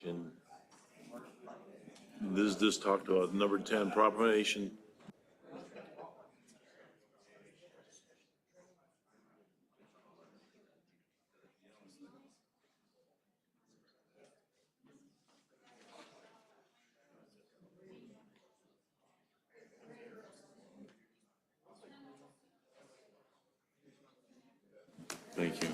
And this talked about number 10, proclamation. Thank you.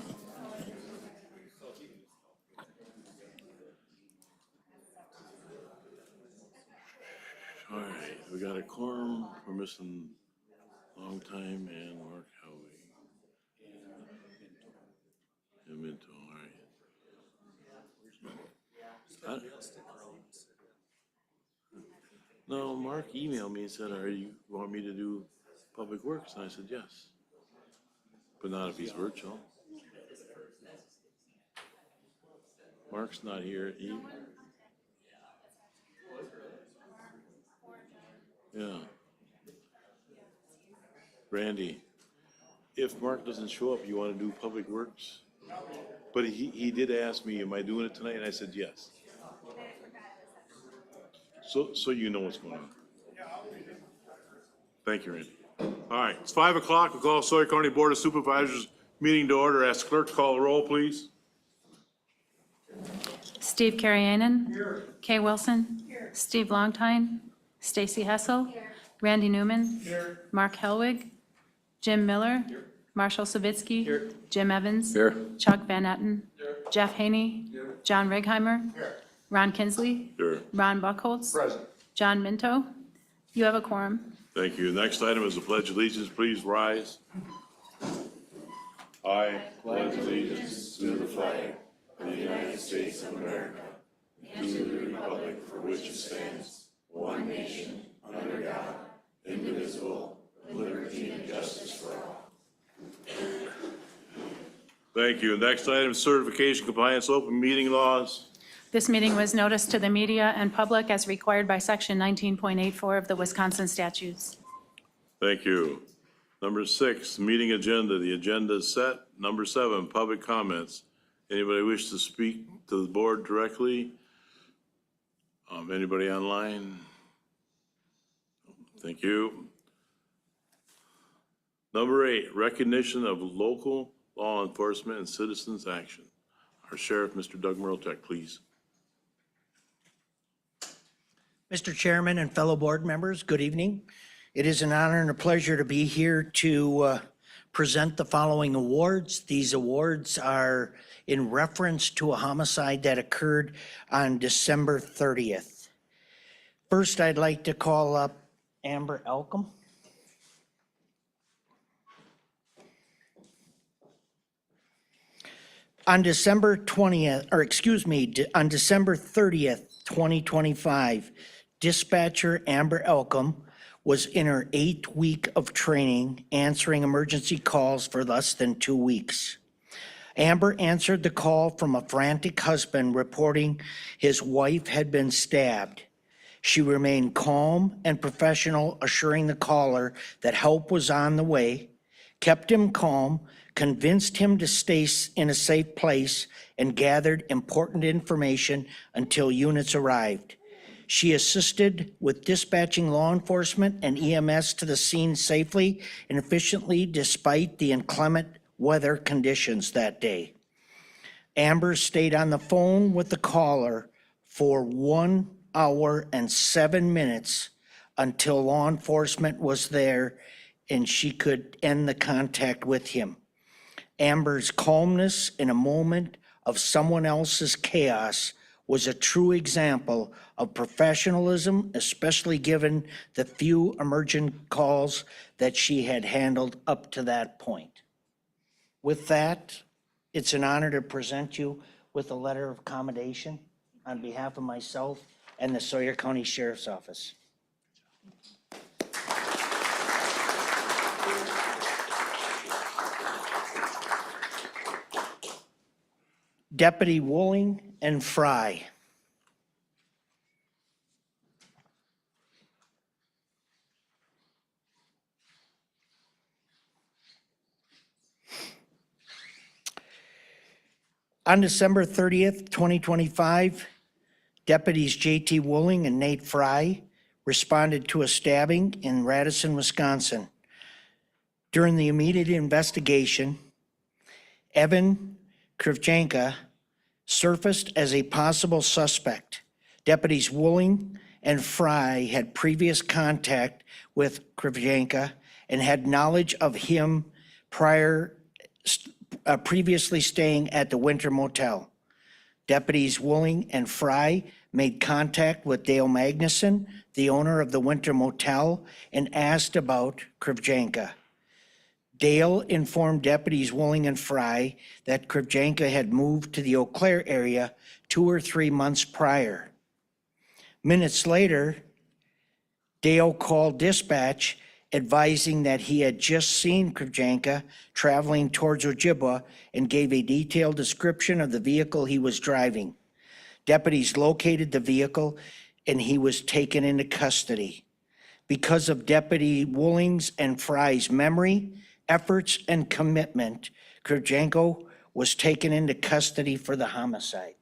All right, we got a quorum. We're missing long time and Mark Howie. And Minto, all right. No, Mark emailed me and said, you want me to do public works? And I said, yes. But not if he's virtual. Mark's not here. Yeah. Randy, if Mark doesn't show up, you want to do public works? But he did ask me, am I doing it tonight? And I said, yes. So you know what's going on. Thank you, Randy. All right, it's 5 o'clock. We'll call Sawyer County Board of Supervisors meeting to order. Ask clerk to call the roll, please. Steve Karayanen. Here. Kay Wilson. Here. Steve Longtine. Stacy Hessel. Here. Randy Newman. Here. Mark Helwig. Jim Miller. Here. Marshall Savitsky. Here. Jim Evans. Here. Chuck Van Etten. Here. Jeff Haney. Here. John Righeimer. Here. Ron Kinsley. Here. Ron Buckholz. Present. John Minto. You have a quorum. Thank you. Next item is the Pledge of Allegiance. Please rise. I pledge allegiance to the flag of the United States of America and to the republic for which it stands, one nation, under God, indivisible, with liberty and justice for all. Thank you. Next item is certification compliance open meeting laws. This meeting was noticed to the media and public as required by section 19.84 of the Wisconsin statutes. Thank you. Number 6, meeting agenda. The agenda is set. Number 7, public comments. Anybody wish to speak to the board directly? Anybody online? Thank you. Number 8, recognition of local law enforcement and citizens' action. Our sheriff, Mr. Doug Merletek, please. Mr. Chairman and fellow board members, good evening. It is an honor and a pleasure to be here to present the following awards. These awards are in reference to a homicide that occurred on December 30th. First, I'd like to call up Amber Elkum. On December 20th, on December 30th, 2025, dispatcher Amber Elkum was in her 8th week of training, answering emergency calls for less than 2 weeks. Amber answered the call from a frantic husband reporting his wife had been stabbed. She remained calm and professional, assuring the caller that help was on the way, kept him calm, convinced him to stay in a safe place, and gathered important information until units arrived. She assisted with dispatching law enforcement and EMS to the scene safely and efficiently despite the inclement weather conditions that day. Amber stayed on the phone with the caller for 1 hour and 7 minutes until law enforcement was there and she could end the contact with him. Amber's calmness in a moment of someone else's chaos was a true example of professionalism, especially given the few emergent calls that she had handled up to that point. With that, it's an honor to present you with a letter of commendation on behalf of myself and the Sawyer County Sheriff's Office. Deputy Wooling and Fry. On December 30th, 2025, Deputies J.T. Wooling and Nate Fry responded to a stabbing in Radisson, Wisconsin. During the immediate investigation, Evan Krivjanka surfaced as a possible suspect. Deputies Wooling and Fry had previous contact with Krivjanka and had knowledge of him previously staying at the Winter Motel. Deputies Wooling and Fry made contact with Dale Magnuson, the owner of the Winter Motel, and asked about Krivjanka. Dale informed Deputies Wooling and Fry that Krivjanka had moved to the Eau Claire area 2 or 3 months prior. Minutes later, Dale called dispatch advising that he had just seen Krivjanka traveling towards Ojibwa and gave a detailed description of the vehicle he was driving. Deputies located the vehicle and he was taken into custody. Because of Deputy Wooling's and Fry's memory, efforts, and commitment, Krivjanka was taken into custody for the homicide.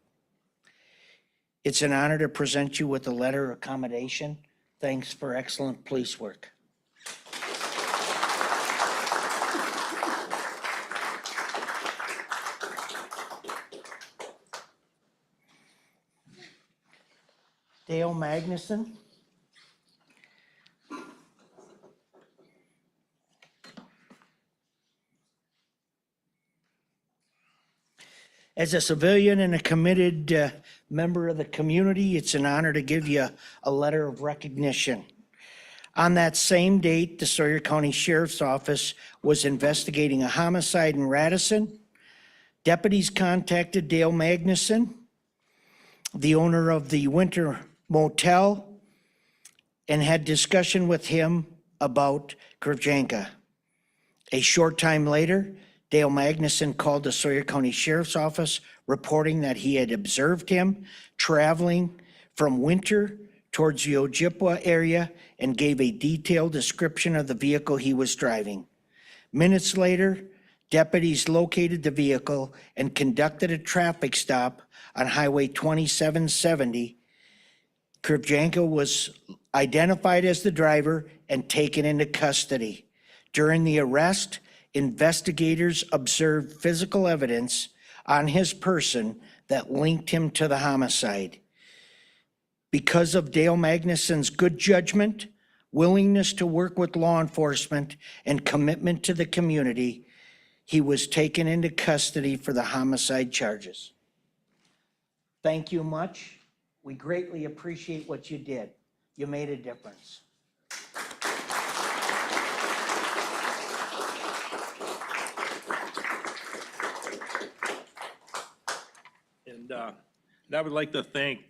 It's an honor to present you with a letter of commendation. Thanks for excellent police work. Dale Magnuson. As a civilian and a committed member of the community, it's an honor to give you a letter of recognition. On that same date, the Sawyer County Sheriff's Office was investigating a homicide in Radisson. Deputies contacted Dale Magnuson, the owner of the Winter Motel, and had discussion with him about Krivjanka. A short time later, Dale Magnuson called the Sawyer County Sheriff's Office reporting that he had observed him traveling from Winter towards the Ojibwa area and gave a detailed description of the vehicle he was driving. Minutes later, deputies located the vehicle and conducted a traffic stop on Highway 2770. Krivjanka was identified as the driver and taken into custody. During the arrest, investigators observed physical evidence on his person that linked him to the homicide. Because of Dale Magnuson's good judgment, willingness to work with law enforcement, and commitment to the community, he was taken into custody for the homicide charges. Thank you much. We greatly appreciate what you did. You made a difference. And I would like to thank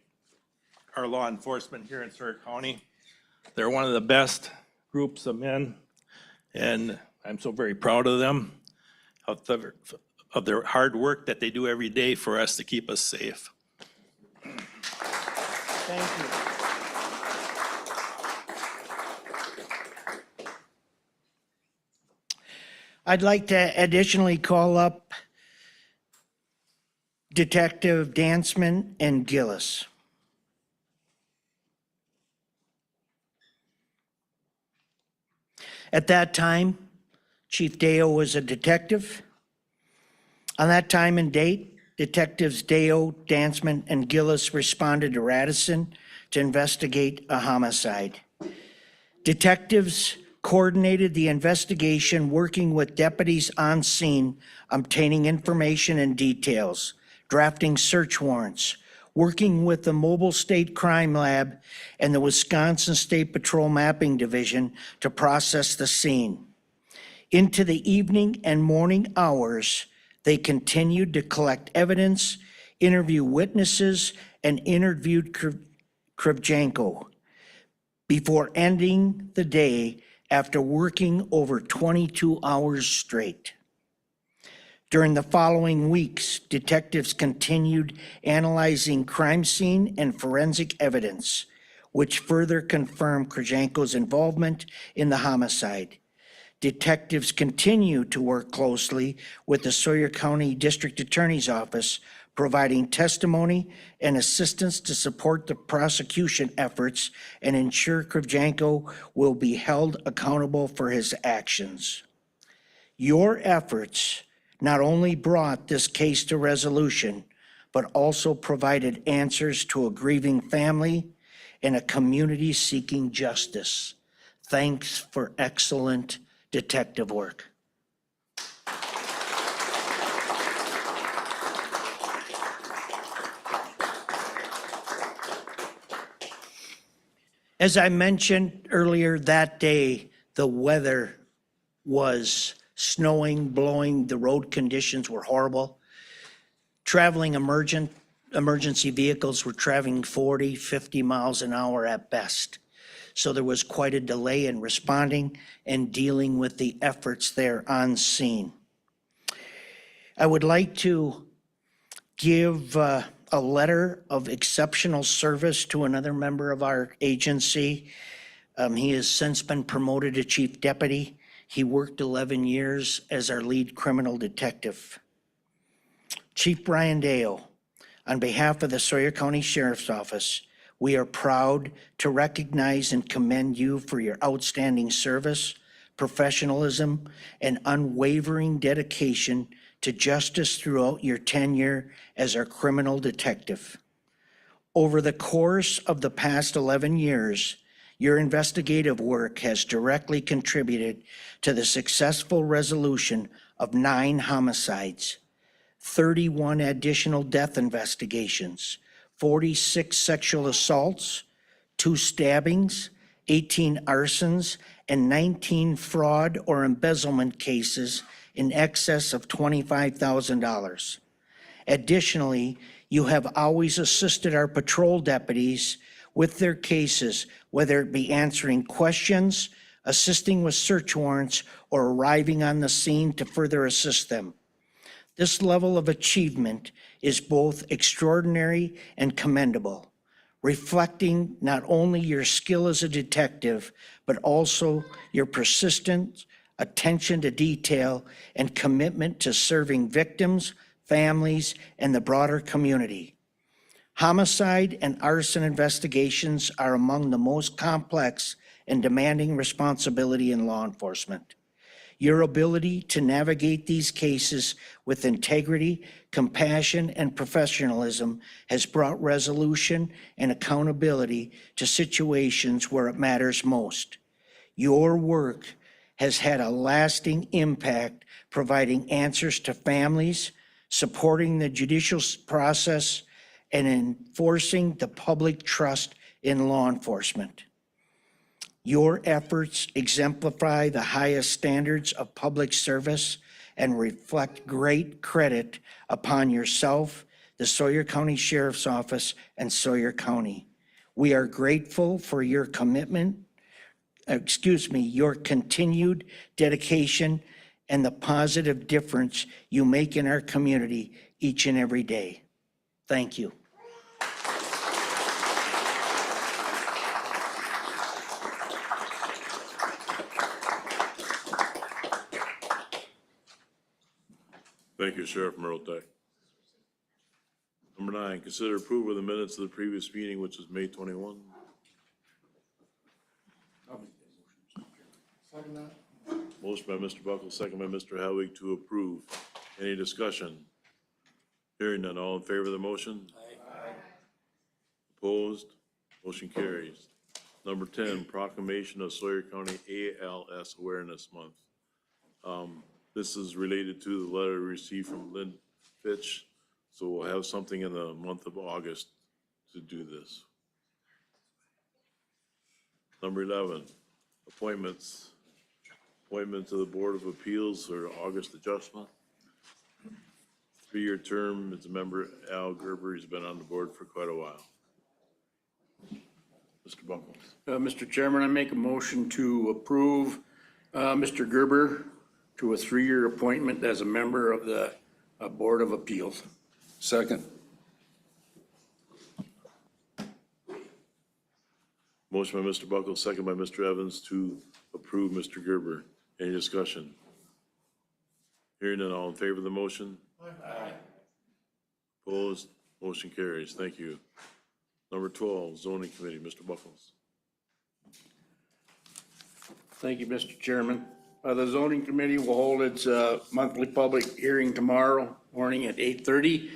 our law enforcement here in Sawyer County. They're one of the best groups of men, and I'm so very proud of them, of their hard work that they do every day for us to keep us safe. Thank you. I'd like to additionally call up Detective Dansman and Gillis. At that time, Chief Deo was a detective. On that time and date, Detectives Deo, Dansman, and Gillis responded to Radisson to investigate a homicide. Detectives coordinated the investigation, working with deputies on scene, obtaining information and details, drafting search warrants, working with the Mobile State Crime Lab and the Wisconsin State Patrol Mapping Division to process the scene. Into the evening and morning hours, they continued to collect evidence, interview witnesses, and interviewed Krivjanka before ending the day after working over 22 hours straight. During the following weeks, detectives continued analyzing crime scene and forensic evidence, which further confirmed Krivjanka's involvement in the homicide. Detectives continue to work closely with the Sawyer County District Attorney's Office, providing testimony and assistance to support the prosecution efforts and ensure Kravchenko will be held accountable for his actions. Your efforts not only brought this case to resolution, but also provided answers to a grieving family and a community seeking justice. Thanks for excellent detective work. As I mentioned earlier that day, the weather was snowing, blowing, the road conditions were horrible. Traveling emergency vehicles were traveling 40, 50 miles an hour at best. So there was quite a delay in responding and dealing with the efforts there on scene. I would like to give a letter of exceptional service to another member of our agency. He has since been promoted to chief deputy. He worked 11 years as our lead criminal detective. Chief Brian Dale, on behalf of the Sawyer County Sheriff's Office, we are proud to recognize and commend you for your outstanding service, professionalism, and unwavering dedication to justice throughout your tenure as our criminal detective. Over the course of the past 11 years, your investigative work has directly contributed to the successful resolution of 9 homicides, 31 additional death investigations, 46 sexual assaults, 2 stabbings, 18 arsons, and 19 fraud or embezzlement cases in excess of $25,000. Additionally, you have always assisted our patrol deputies with their cases, whether it be answering questions, assisting with search warrants, or arriving on the scene to further assist them. This level of achievement is both extraordinary and commendable, reflecting not only your skill as a detective, but also your persistent attention to detail and commitment to serving victims, families, and the broader community. Homicide and arson investigations are among the most complex and demanding responsibility in law enforcement. Your ability to navigate these cases with integrity, compassion, and professionalism has brought resolution and accountability to situations where it matters most. Your work has had a lasting impact, providing answers to families, supporting the judicial process, and enforcing the public trust in law enforcement. Your efforts exemplify the highest standards of public service and reflect great credit upon yourself, the Sawyer County Sheriff's Office, and Sawyer County. We are grateful for your commitment, your continued dedication and the positive difference you make in our community each and every day. Thank you. Thank you, Sheriff Mirotek. Number 9, consider approval of the minutes of the previous meeting, which was May 21. Motion by Mr. Buckle, second by Mr. Helwig to approve. Any discussion? Hearing none, all in favor of the motion? Aye. Opposed? Motion carries. Number 10, proclamation of Sawyer County ALS Awareness Month. This is related to the letter received from Lynn Fitch, so we'll have something in the month of August to do this. Number 11, appointments. Appointment to the Board of Appeals or August adjustment. 3-year term, as a member, Al Gerber, he's been on the board for quite a while. Mr. Buckles. Mr. Chairman, I make a motion to approve Mr. Gerber to a 3-year appointment as a member of the Board of Appeals. Second. Motion by Mr. Buckles, second by Mr. Evans to approve Mr. Gerber. Any discussion? Hearing none, all in favor of the motion? Aye. Opposed? Motion carries. Thank you. Number 12, zoning committee, Mr. Buckles. Thank you, Mr. Chairman. The zoning committee will hold its monthly public hearing tomorrow morning at 8:30.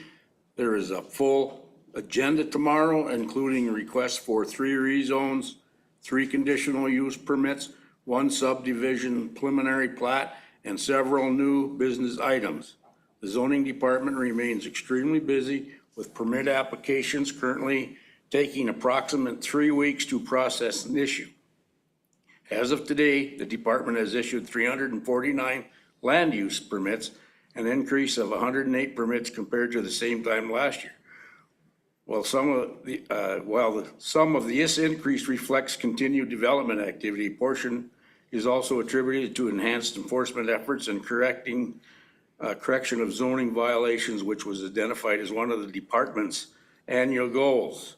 There is a full agenda tomorrow, including requests for 3 rezones, 3 conditional use permits, 1 subdivision preliminary plat, and several new business items. The zoning department remains extremely busy with permit applications currently taking approximate 3 weeks to process an issue. As of today, the department has issued 349 land use permits, an increase of 108 permits compared to the same time last year. While some of this increase reflects continued development activity, portion is also attributed to enhanced enforcement efforts and correction of zoning violations, which was identified as one of the department's annual goals.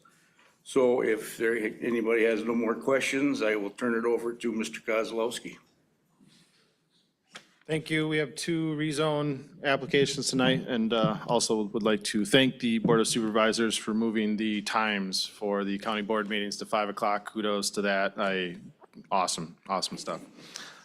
So if anybody has no more questions, I will turn it over to Mr. Kozlowski. Thank you. We have 2 rezone applications tonight, and also would like to thank the Board of Supervisors for moving the times for the county board meetings to 5 o'clock. Kudos to that. Awesome stuff.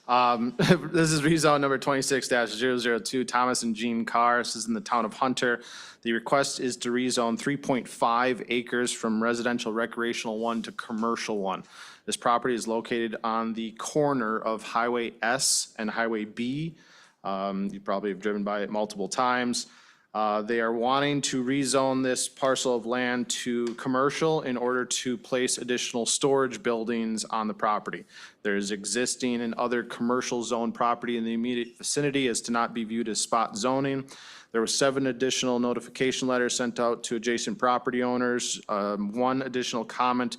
This is rezone number 26-002, Thomas and Jean Carr. This is in the town of Hunter. The request is to rezone 3.5 acres from residential recreational 1 to commercial 1. This property is located on the corner of Highway S and Highway B. You probably have driven by it multiple times. They are wanting to rezone this parcel of land to commercial in order to place additional storage buildings on the property. There is existing and other commercial zone property in the immediate vicinity as to not be viewed as spot zoning. There were 7 additional notification letters sent out to adjacent property owners. 1 additional comment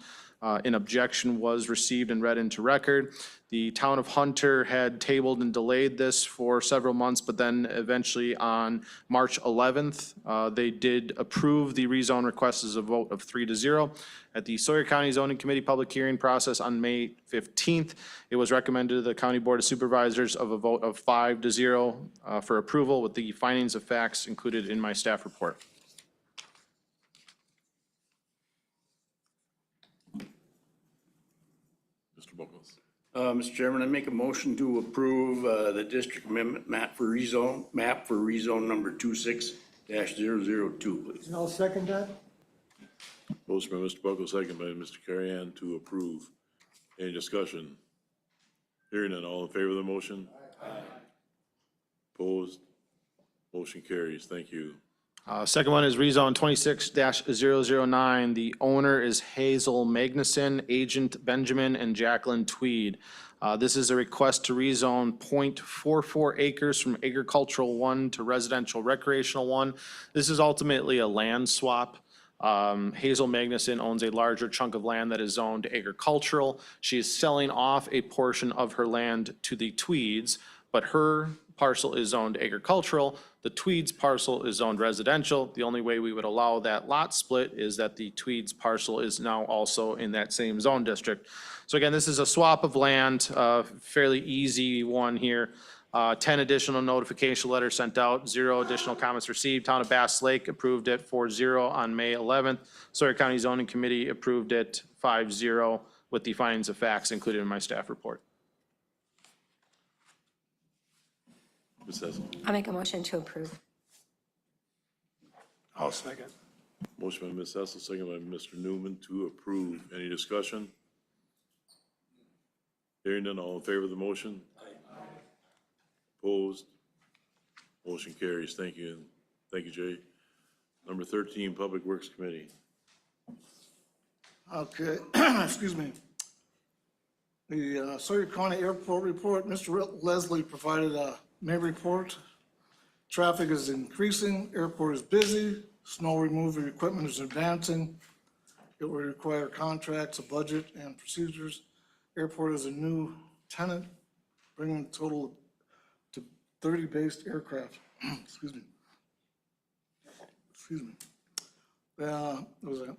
in objection was received and read into record. The town of Hunter had tabled and delayed this for several months, but then eventually on March 11th, they did approve the rezone request as a vote of 3-0. At the Sawyer County Zoning Committee public hearing process on May 15th, it was recommended to the County Board of Supervisors of a vote of 5-0 for approval, with the findings of facts included in my staff report. Mr. Buckles. Mr. Chairman, I make a motion to approve the district amendment map for rezone number 26-002, please. And I'll second that. Motion by Mr. Buckles, second by Mr. Carrion to approve. Any discussion? Hearing none, all in favor of the motion? Aye. Opposed? Motion carries. Thank you. Second one is rezone 26-009. The owner is Hazel Magnuson, agent Benjamin and Jacqueline Tweed. This is a request to rezone 0.44 acres from agricultural 1 to residential recreational 1. This is ultimately a land swap. Hazel Magnuson owns a larger chunk of land that is zoned agricultural. She is selling off a portion of her land to the Tweeds, but her parcel is zoned agricultural. The Tweeds parcel is zoned residential. The only way we would allow that lot split is that the Tweeds parcel is now also in that same zone district. So again, this is a swap of land, fairly easy one here. 10 additional notification letters sent out, 0 additional comments received. Town of Bass Lake approved it 4-0 on May 11th. Sawyer County Zoning Committee approved it 5-0 with the findings of facts included in my staff report. Ms. Hessel. I'll make a motion to approve. I'll second. Motion by Ms. Hessel, second by Mr. Newman to approve. Any discussion? Hearing none, all in favor of the motion? Aye. Opposed? Motion carries. Thank you. Thank you, Jay. Number 13, Public Works Committee. Okay, excuse me. The Sawyer County Airport report, Mr. Leslie provided a May report. Traffic is increasing, airport is busy, snow removal equipment is advancing. It will require contracts, a budget, and procedures. Airport is a new tenant, bringing the total to 30 based aircraft. Excuse me. There was a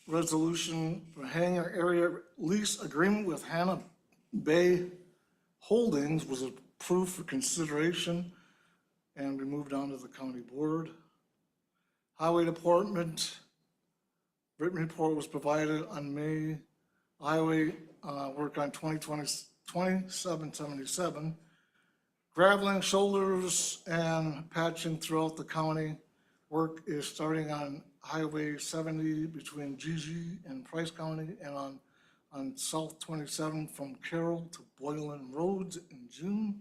resolution for hangar area lease agreement with Hannah Bay Holdings was approved for consideration and we moved on to the county board. Highway Department, written report was provided on May, highway work on 2777. Graveling, shoulders, and patching throughout the county. Work is starting on Highway 70 between GG and Price County, and on South 27 from Carroll to Boylan Roads in June.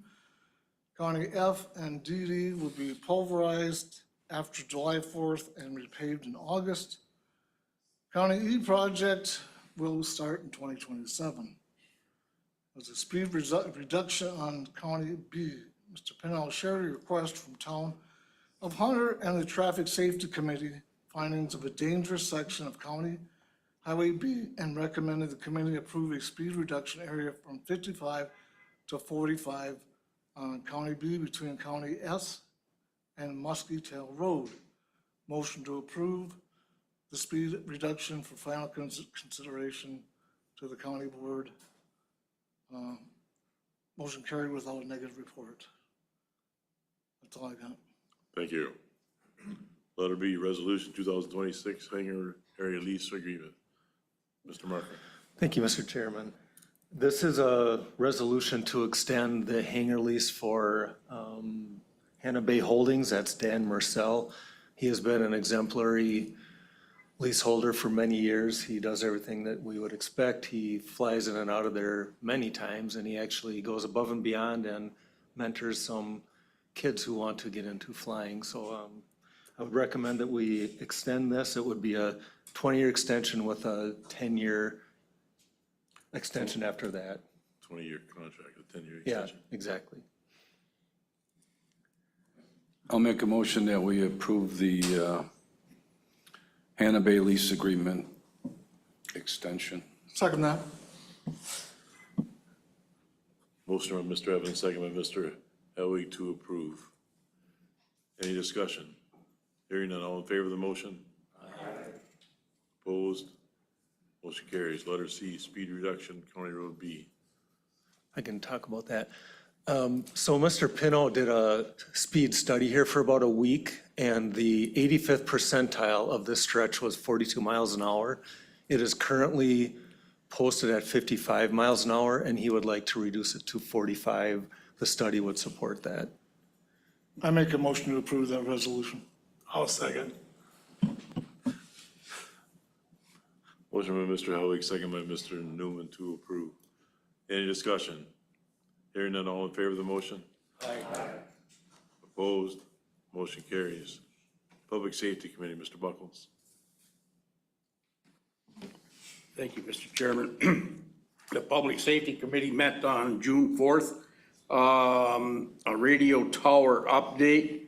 County F and DD will be pulverized after July 4th and repaved in August. County E project will start in 2027. There's a speed reduction on County B. Mr. Pennell shared a request from Town of Hunter and the Traffic Safety Committee findings of a dangerous section of County Highway B and recommended the committee approve a speed reduction area from 55 to 45 on County B between County S and Muskie Tail Road. Motion to approve the speed reduction for final consideration to the county board. Motion carried without a negative report. That's all I got. Thank you. Letter B, Resolution 2026 Hangar Area Lease Agreement. Mr. Marker. Thank you, Mr. Chairman. This is a resolution to extend the hangar lease for Hannah Bay Holdings. That's Dan Marcel. He has been an exemplary leaseholder for many years. He does everything that we would expect. He flies in and out of there many times, and he actually goes above and beyond and mentors some kids who want to get into flying. So I would recommend that we extend this. It would be a 20-year extension with a 10-year extension after that. 20-year contract, a 10-year Yeah, extension. exactly. I'll make a motion that we approve the Hannah Bay lease agreement extension. Second that. Motion by Mr. Evans, second by Mr. Helwig to approve. Any discussion? Hearing none, all in favor of the motion? Opposed? Motion carries. Letter C, speed reduction, County Road B. I can talk about that. So Mr. Pino did a speed study here for about a week, and the 85th percentile of this stretch was 42 miles an hour. It is currently posted at 55 miles an hour, and he would like to reduce it to 45. The study would support that. I make a motion to approve that resolution. I'll second. Motion by Mr. Helwig, second by Mr. Newman to approve. Any discussion? Hearing none, all in favor of the motion? Aye. Opposed? Motion carries. Public Safety Committee, Mr. Buckles. Thank you, Mr. Chairman. The Public Safety Committee met on June 4th. A radio tower update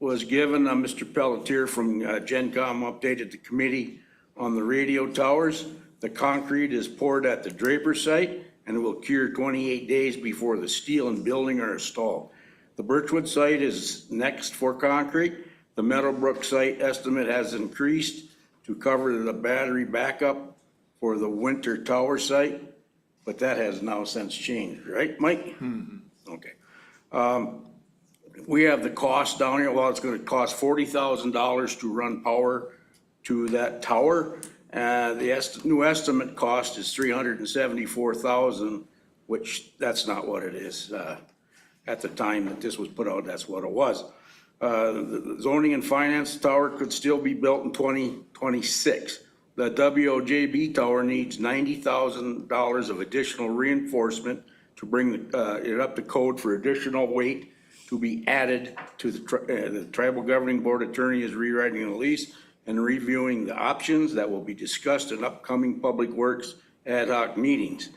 was given. Mr. Pelletier from GenCom updated the committee on the radio towers. The concrete is poured at the Draper site and will cure 28 days before the steel and building are installed. The Birchwood site is next for concrete. The Meadowbrook site estimate has increased to cover the battery backup for the Winter Tower site, but that has now since changed, right, Mike? Mm-hmm. Okay. We have the cost down here. Well, it's gonna cost $40,000 to run power to that tower. The new estimate cost is $374,000, which that's not what it is. At the time that this was put out, that's what it was. The zoning and finance tower could still be built in 2026. The WOJB tower needs $90,000 of additional reinforcement to bring it up to code for additional weight to be added to the Tribal Governing Board attorney is rewriting the lease and reviewing the options that will be discussed in upcoming Public Works ad hoc meetings.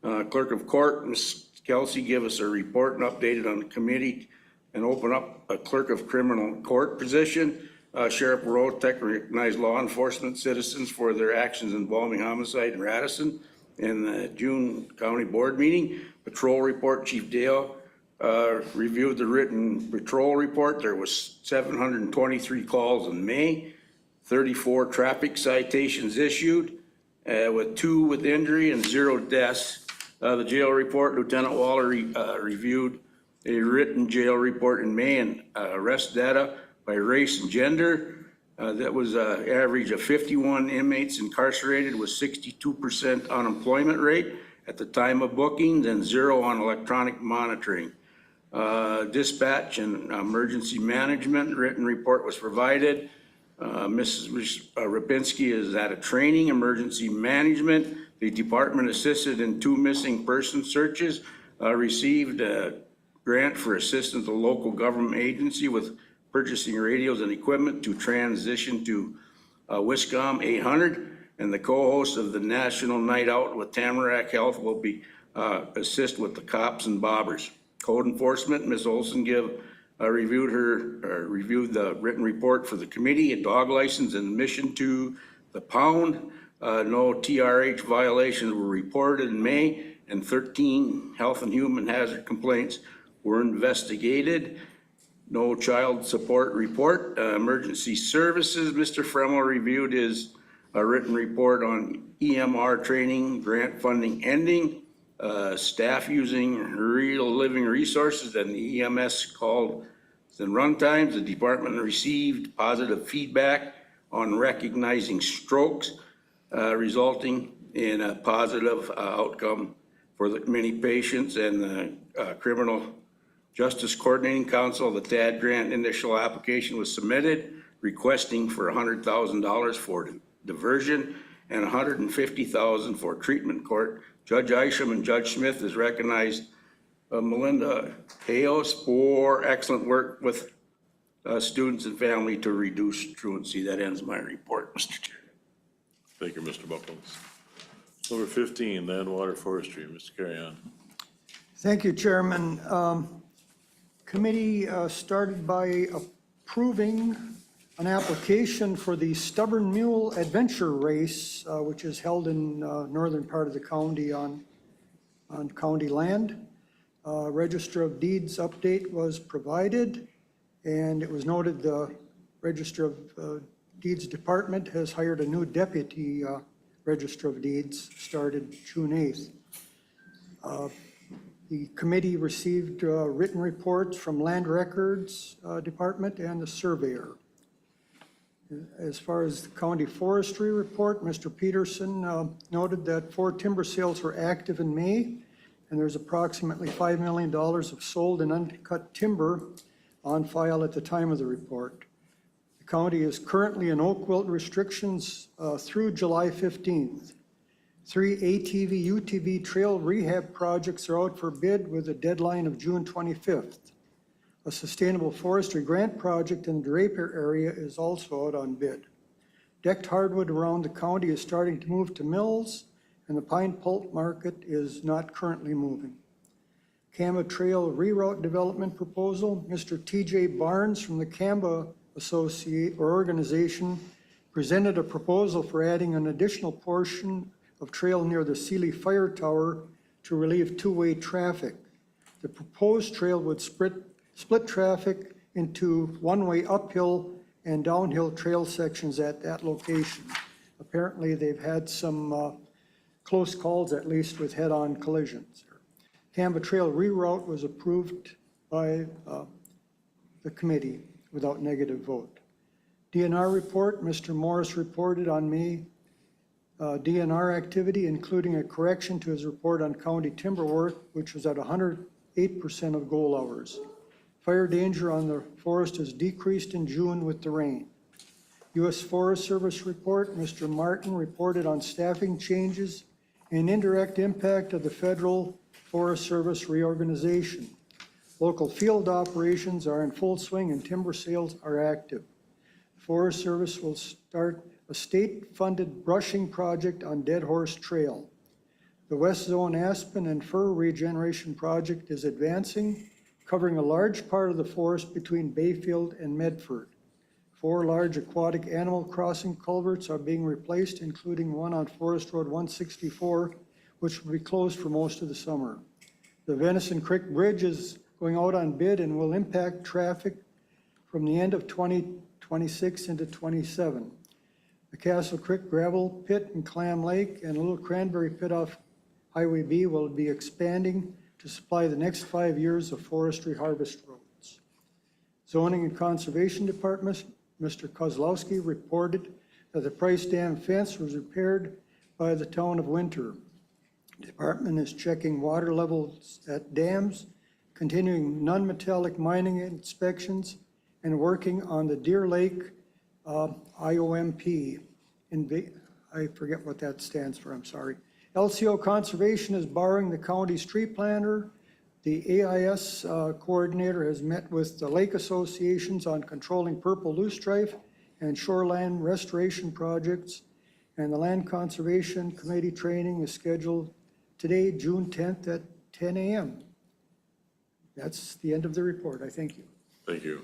Clerk of Court, Ms. Kelsey, give us a report and update it on the committee and open up a Clerk of Criminal Court position. Sheriff Rotek recognized law enforcement citizens for their actions involving homicide in Radisson in the June County Board meeting. Patrol report, Chief Dale reviewed the written patrol report. There was 723 calls in May, 34 traffic citations issued, with 2 with injury and 0 deaths. The jail report, Lieutenant Waller reviewed a written jail report in May and arrest data by race and gender. That was an average of 51 inmates incarcerated with 62% unemployment rate at the time of bookings and 0 on electronic monitoring. Dispatch and emergency management written report was provided. Mrs. Rapinski is at a training, emergency management. The department assisted in 2 missing person searches, received a grant for assistance to local government agency with purchasing radios and equipment to transition to Wiscom 800. And the co-host of the National Night Out with Tamarack Health will be assist with the cops and bobbers. Code enforcement, Ms. Olson reviewed the written report for the committee, a dog license and admission to the pound. No TRH violations were reported in May, and 13 health and human hazard complaints were investigated. No child support report. Emergency services, Mr. Fremel reviewed his written report on EMR training, grant funding ending, staff using real living resources and the EMS calls and runtimes. The department received positive feedback on recognizing strokes, resulting in a positive outcome for the many patients, and the Criminal Justice Coordinating Council, the TAD grant initial application was submitted requesting for $100,000 for diversion and $150,000 for treatment court. Judge Isham and Judge Smith has recognized Melinda Hayos for excellent work with students and family to reduce truancy. That ends my report, Mr. Chair. Thank you, Mr. Buckles. Number 15, Land, Water, Forestry, Mr. Carrion. Thank you, Chairman. Committee started by approving an application for the Stubborn Mule Adventure Race, which is held in northern part of the county on county land. Register of Deeds update was provided, and it was noted the Register of Deeds Department has hired a new deputy Register of Deeds, started June 8th. The committee received written reports from Land Records Department and the surveyor. As far as the county forestry report, Mr. Peterson noted that 4 timber sales were active in May, and there's approximately $5 million of sold and uncut timber on file at the time of the report. The county is currently in oak wilt restrictions through July 15th. 3 ATV, UTV trail rehab projects are out for bid with a deadline of June 25th. A sustainable forestry grant project in the Draper area is also out on bid. Decked hardwood around the county is starting to move to mills, and the pine pulp market is not currently moving. Camba Trail reroute development proposal, Mr. TJ Barnes from the Camba organization presented a proposal for adding an additional portion of trail near the Sealy Fire Tower to relieve two-way traffic. The proposed trail would split traffic into one-way uphill and downhill trail sections at that location. Apparently, they've had some close calls, at least with head-on collisions. Camba Trail reroute was approved by the committee without negative vote. DNR report, Mr. Morris reported on May DNR activity, including a correction to his report on county timber work, which was at 108% of goal hours. Fire danger on the forest has decreased in June with the rain. U.S. Forest Service report, Mr. Martin reported on staffing changes and indirect impact of the federal Forest Service reorganization. Local field operations are in full swing and timber sales are active. Forest Service will start a state-funded brushing project on Dead Horse Trail. The West Zone aspen and fir regeneration project is advancing, covering a large part of the forest between Bayfield and Medford. 4 large aquatic animal crossing culverts are being replaced, including one on Forest Road 164, which will be closed for most of the summer. The Venison Creek Bridge is going out on bid and will impact traffic from the end of 2026 into 27. The Castle Creek Gravel Pit in Clam Lake and Little Cranberry Pit off Highway B will be expanding to supply the next 5 years of forestry harvest roads. Zoning and Conservation Department, Mr. Kozlowski reported that the Price Dam fence was repaired by the town of Winter. Department is checking water levels at dams, continuing non-metallic mining inspections, and working on the Deer Lake IOMP. I forget what that stands for, I'm sorry. LCO Conservation is borrowing the county's tree planter. The AIS coordinator has met with the lake associations on controlling purple loosestrife and shoreline restoration projects. And the Land Conservation Committee training is scheduled today, June 10th at 10 a.m. That's the end of the report. I thank you. Thank you.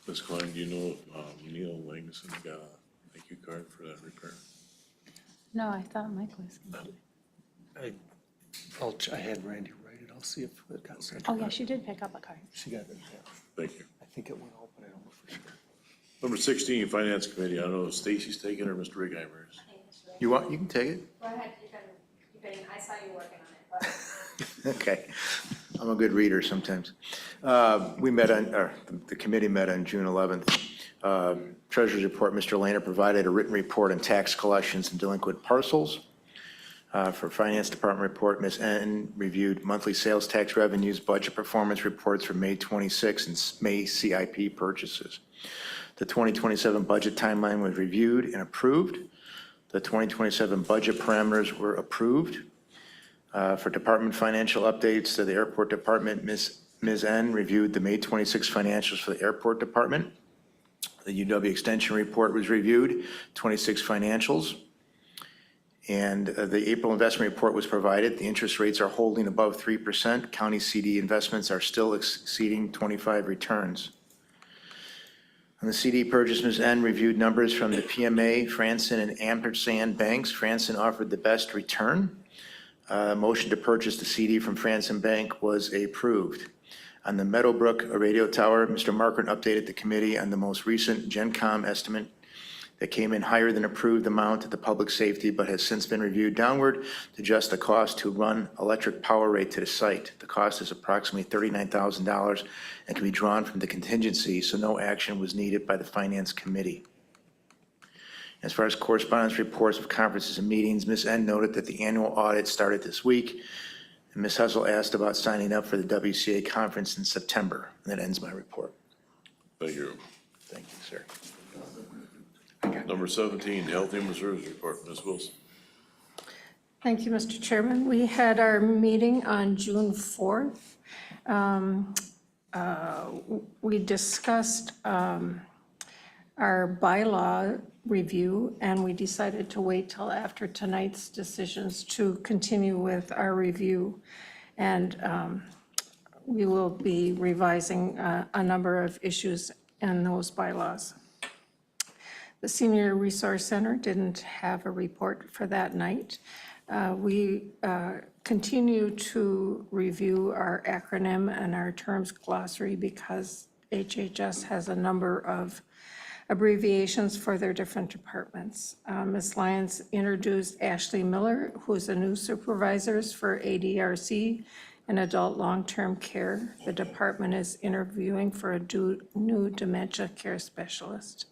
Ms. Klein, do you know if Neil Langson got a thank you card for that repair? No, I thought Mike was going to. I had Randy write it. I'll see if it got sent. Oh, yeah, she did pick up a card. She got it, yeah. Thank you. I think it went out, but I don't know for sure. Number 16, Finance Committee. I don't know if Stacy's taking it or Mr. Rickheimers. You want, you can take it. Go ahead, I saw you working on it, but. Okay. I'm a good reader sometimes. We met on, or the committee met on June 11th. Treasurer's report, Mr. Lehner provided a written report on tax collections and delinquent parcels. For Finance Department report, Ms. N reviewed monthly sales tax revenues, budget performance reports for May 26 and May CIP purchases. The 2027 budget timeline was reviewed and approved. The 2027 budget parameters were approved. For department financial updates to the airport department, Ms. N reviewed the May 26 financials for the airport department. The UW extension report was reviewed, 26 financials. And the April investment report was provided. The interest rates are holding above 3%. County CD investments are still exceeding 25 returns. On the CD purchase, Ms. N reviewed numbers from the PMA, Franson, and Ampersand banks. Franson offered the best return. Motion to purchase the CD from Franson Bank was approved. On the Meadowbrook radio tower, Mr. Markert updated the committee on the most recent GenCom estimate that came in higher than approved amount at the public safety, but has since been reviewed downward to adjust the cost to run electric power rate to the site. The cost is approximately $39,000 and can be drawn from the contingency, so no action was needed by the Finance Committee. As far as correspondence reports of conferences and meetings, Ms. N noted that the annual audit started this week, and Ms. Hessel asked about signing up for the WCA conference in September. And that ends my report. Thank you. Thank you, sir. Number 17, Health and Reserves report. Ms. Wilson. Thank you, Mr. Chairman. We had our meeting on June 4th. We discussed our bylaw review, and we decided to wait till after tonight's decisions to continue with our review. And we will be revising a number of issues in those bylaws. The Senior Resource Center didn't have a report for that night. We continue to review our acronym and our terms glossary because HHS has a number of abbreviations for their different departments. Ms. Lyons introduced Ashley Miller, who's a new supervisor for ADRC and adult long-term care. The department is interviewing for a new dementia care specialist.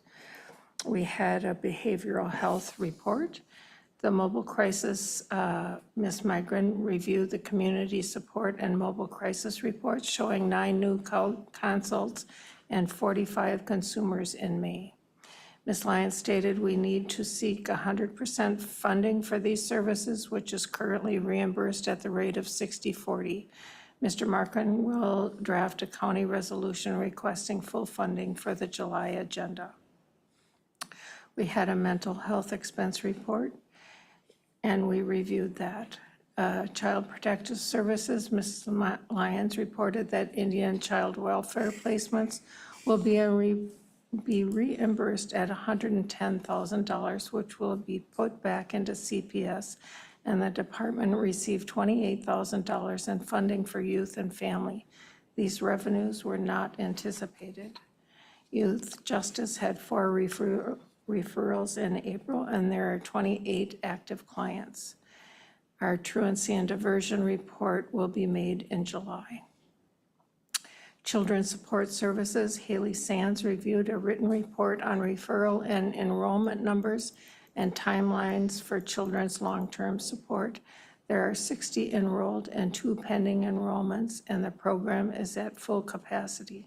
We had a behavioral health report. The mobile crisis, Ms. Migren reviewed the community support and mobile crisis reports showing 9 new consults and 45 consumers in May. Ms. Lyons stated we need to seek 100% funding for these services, which is currently reimbursed at the rate of 60/40. Mr. Markin will draft a county resolution requesting full funding for the July agenda. We had a mental health expense report, and we reviewed that. Child Protective Services, Ms. Lyons reported that Indian child welfare placements will be reimbursed at $110,000, which will be put back into CPS, and the department received $28,000 in funding for youth and family. These revenues were not anticipated. Youth Justice had 4 referrals in April, and there are 28 active clients. Our truancy and diversion report will be made in July. Children's Support Services, Haley Sands reviewed a written report on referral and enrollment numbers and timelines for children's long-term support. There are 60 enrolled and 2 pending enrollments, and the program is at full capacity.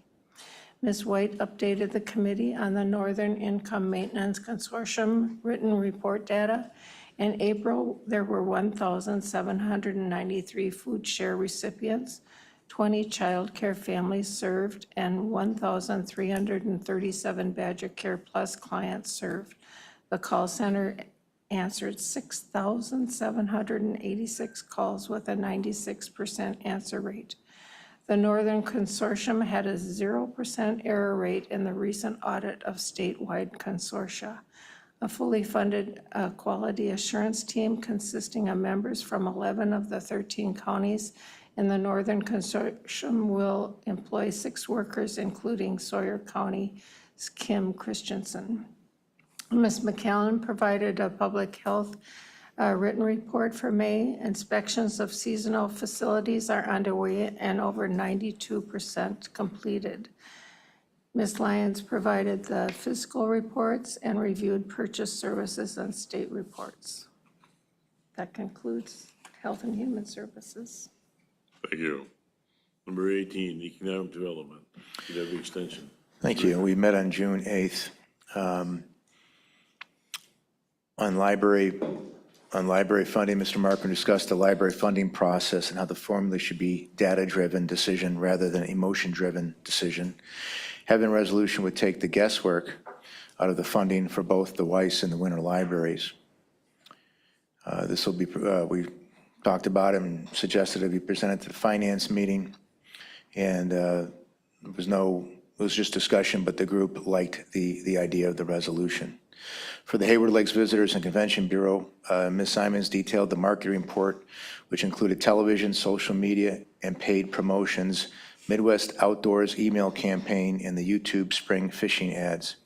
Ms. White updated the committee on the Northern Income Maintenance Consortium written report data. In April, there were 1,793 food share recipients, 20 child care families served, and 1,337 Badger Care Plus clients served. The call center answered 6,786 calls with a 96% answer rate. The Northern Consortium had a 0% error rate in the recent audit of statewide consortia. A fully funded quality assurance team consisting of members from 11 of the 13 counties in the Northern Consortium will employ 6 workers, including Sawyer County's Kim Christensen. Ms. McAllen provided a public health written report for May. Inspections of seasonal facilities are underway and over 92% completed. Ms. Lyons provided the fiscal reports and reviewed purchase services and state reports. That concludes Health and Human Services. Thank you. Number 18, Economic Development, David Extension. Thank you. We met on June 8th. On library funding, Mr. Markham discussed the library funding process and how the formula should be data-driven decision rather than emotion-driven decision. Having a resolution would take the guesswork out of the funding for both the Weiss and the Winter libraries. This will be, we talked about it and suggested it be presented to the finance meeting. And it was just discussion, but the group liked the idea of the resolution. For the Hayward Lakes Visitors and Convention Bureau, Ms. Simons detailed the marketing report, which included television, social media, and paid promotions, Midwest Outdoors email campaign, and the YouTube spring fishing ads.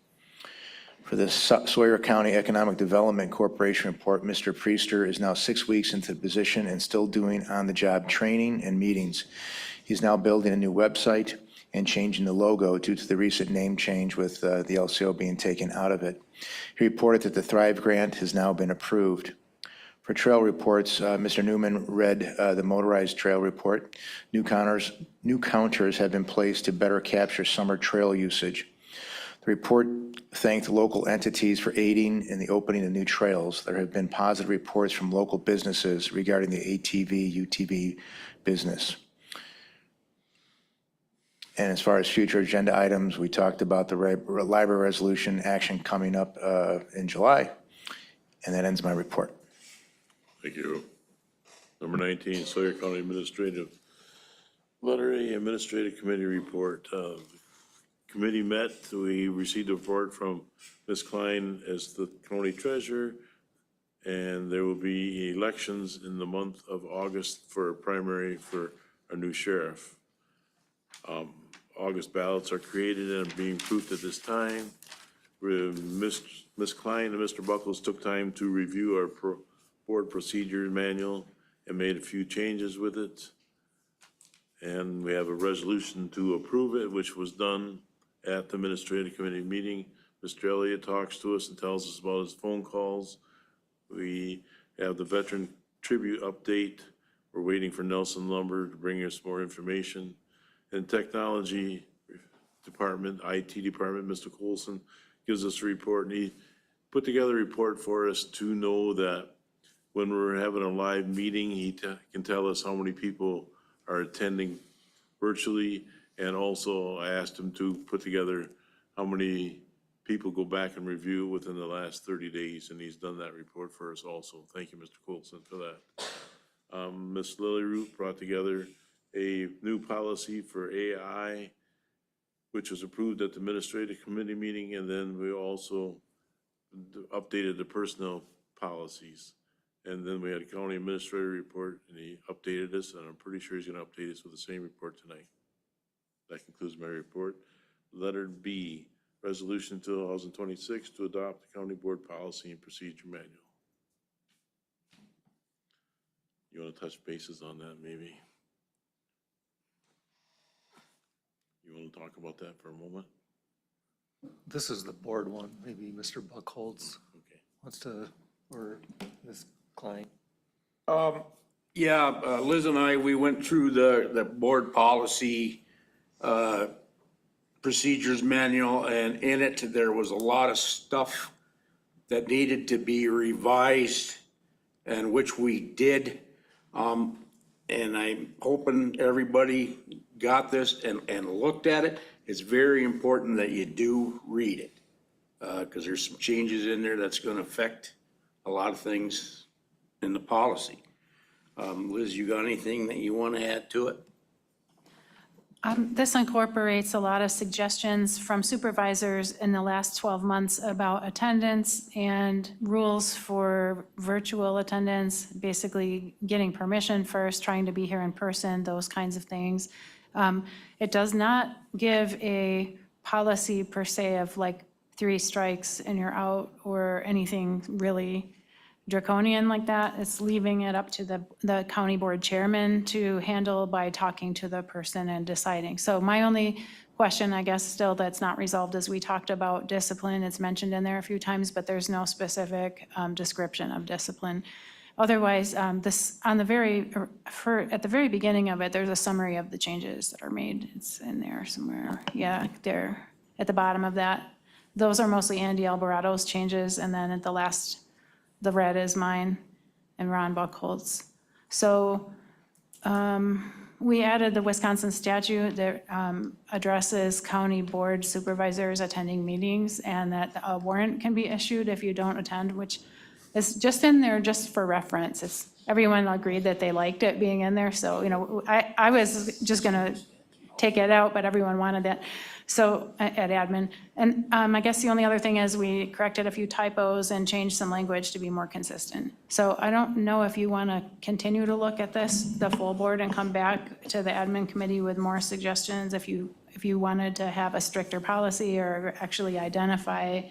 For the Sawyer County Economic Development Corporation report, Mr. Priester is now 6 weeks into the position and still doing on-the-job training and meetings. He's now building a new website and changing the logo due to the recent name change with the LCO being taken out of it. He reported that the Thrive Grant has now been approved. For trail reports, Mr. Newman read the motorized trail report. New counters have been placed to better capture summer trail usage. The report thanked local entities for aiding in the opening of new trails. There have been positive reports from local businesses regarding the ATV, UTV business. And as far as future agenda items, we talked about the library resolution action coming up in July. And that ends my report. Thank you. Number 19, Sawyer County Administrative Letter A, Administrative Committee Report. Committee met, we received a report from Ms. Klein as the county treasurer, and there will be elections in the month of August for a primary for our new sheriff. August ballots are created and being proofed at this time. Ms. Klein and Mr. Buckles took time to review our board procedure manual and made a few changes with it. And we have a resolution to approve it, which was done at the administrative committee meeting. Mr. Elliott talks to us and tells us about his phone calls. We have the veteran tribute update. We're waiting for Nelson Lumber to bring us more information. And technology department, IT department, Mr. Coulson gives us a report, and he put together a report for us to know that when we're having a live meeting, he can tell us how many people are attending virtually. And also I asked him to put together how many people go back and review within the last 30 days, and he's done that report for us also. Thank you, Mr. Coulson, for that. Ms. Lily Root brought together a new policy for AI, which was approved at the administrative committee meeting, and then we also updated the personnel policies. And then we had a county administrator report, and he updated us, and I'm pretty sure he's gonna update us with the same report tonight. That concludes my report. Letter B, Resolution 2026 to adopt the county board policy and procedure manual. You wanna touch bases on that, maybe? You want to talk about that for a moment? This is the board one. Maybe Mr. Buckholz Okay. wants to, or Ms. Klein. Yeah, Liz and I, we went through the board policy, procedures manual, and in it, there was a lot of stuff that needed to be revised, and which we did. And I'm hoping everybody got this and looked at it. It's very important that you do read it, because there's some changes in there that's gonna affect a lot of things in the policy. Liz, you got anything that you want to add to it? This incorporates a lot of suggestions from supervisors in the last 12 months about attendance and rules for virtual attendance, basically getting permission first, trying to be here in person, those kinds of things. It does not give a policy per se of like 3 strikes and you're out or anything really draconian like that. It's leaving it up to the county board chairman to handle by talking to the person and deciding. So my only question, I guess, still that's not resolved is we talked about discipline. It's mentioned in there a few times, but there's no specific description of discipline. Otherwise, this on the at the very beginning of it, there's a summary of the changes that are made. It's in there somewhere. Yeah, there at the bottom of that. Those are mostly Andy Alvarado's changes, and then at the last, the red is mine and Ron Buckholz. So we added the Wisconsin statute that addresses county board supervisors attending meetings and that a warrant can be issued if you don't attend, which is just in there just for reference. Everyone agreed that they liked it being in there. So, I was just gonna take it out, but everyone wanted that. So at admin. And I guess the only other thing is we corrected a few typos and changed some language to be more consistent. So I don't know if you want to continue to look at this, the full board, and come back to the admin committee with more suggestions if you wanted to have a stricter policy or actually identify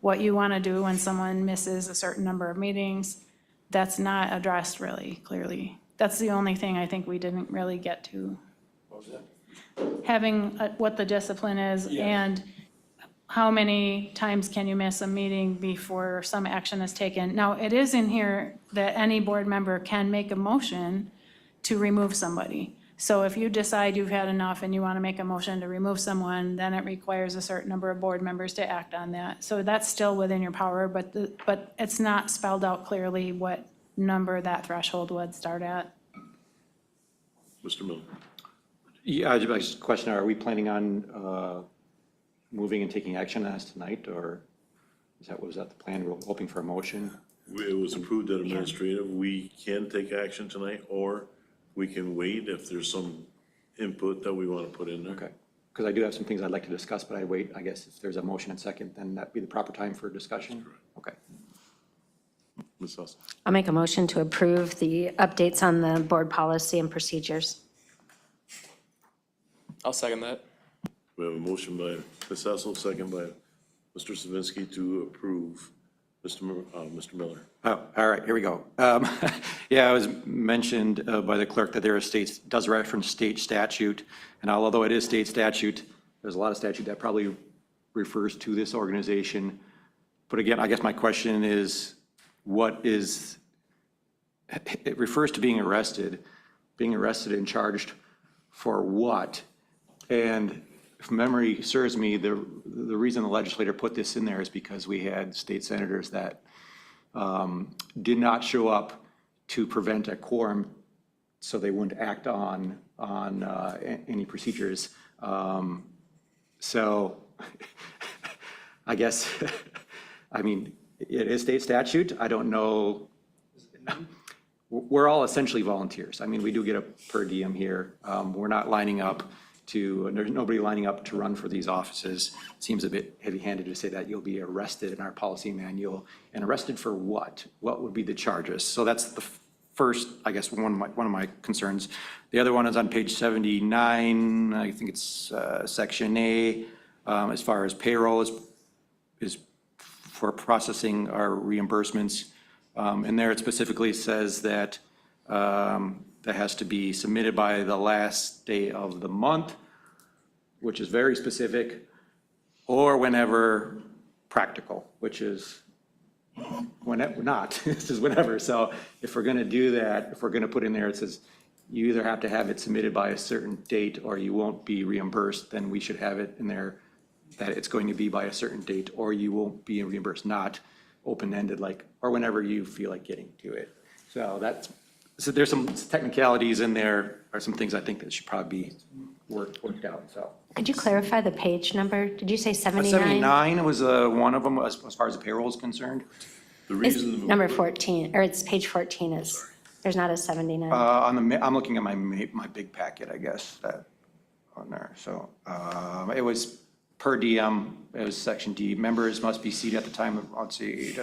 what you want to do when someone misses a certain number of meetings. That's not addressed really clearly. That's the only thing I think we didn't really get to. What was that? Having what the discipline is and how many times can you miss a meeting before some action is taken. Now, it is in here that any board member can make a motion to remove somebody. So if you decide you've had enough and you want to make a motion to remove someone, then it requires a certain number of board members to act on that. So that's still within your power, but it's not spelled out clearly what number that threshold would start at. Mr. Miller? Yeah, I just a question, are we planning on moving and taking action on this tonight, or was that the plan? We're hoping for a motion? It was approved at administrative. We can take action tonight, or we can wait if there's some input that we want to put in there. Okay, because I do have some things I'd like to discuss, but I wait, I guess if there's a motion and second, then that'd be the proper time for discussion? Okay. Ms. Hussey? I'll make a motion to approve the updates on the board policy and procedures. I'll second that. We have a motion by Ms. Hessel, second by Mr. Savinsky to approve. Mr. Miller? Oh, all right, here we go. Yeah, it was mentioned by the clerk that there are does reference state statute, and although it is state statute, there's a lot of statute that probably refers to this organization. But again, I guess my question is, it refers to being arrested and charged for what? And if memory serves me, the reason the legislator put this in there is because we had state senators that did not show up to prevent a quorum, so they wouldn't act on any procedures. So I guess, I mean, it is state statute. I don't know. We're all essentially volunteers. I mean, we do get a per diem here. We're not lining up there's nobody lining up to run for these offices. It seems a bit heavy-handed to say that you'll be arrested in our policy manual. And arrested for what? What would be the charges? So that's the first, I guess, one of my concerns. The other one is on page 79. I think it's section A, as far as payroll is for processing our reimbursements. And there it specifically says that that has to be submitted by the last day of the month. which is very specific, or whenever practical, which is whenever, not, this is whenever. So if we're gonna do that, if we're gonna put in there, it says you either have to have it submitted by a certain date or you won't be reimbursed, then we should have it in there that it's going to be by a certain date or you won't be reimbursed, not open-ended like, or whenever you feel like getting to it. So that's, so there's some technicalities in there, or some things I think that should probably be worked out, so. Could you clarify the page number? Did you say 79? 79 was one of them as far as the payroll is concerned. The It's reason. number 14, or it's page 14 is, there's not a 79. I'm looking at my big packet, I guess, that on there. So it was per diem, it was section D. Members must be seated at the time of, let's see,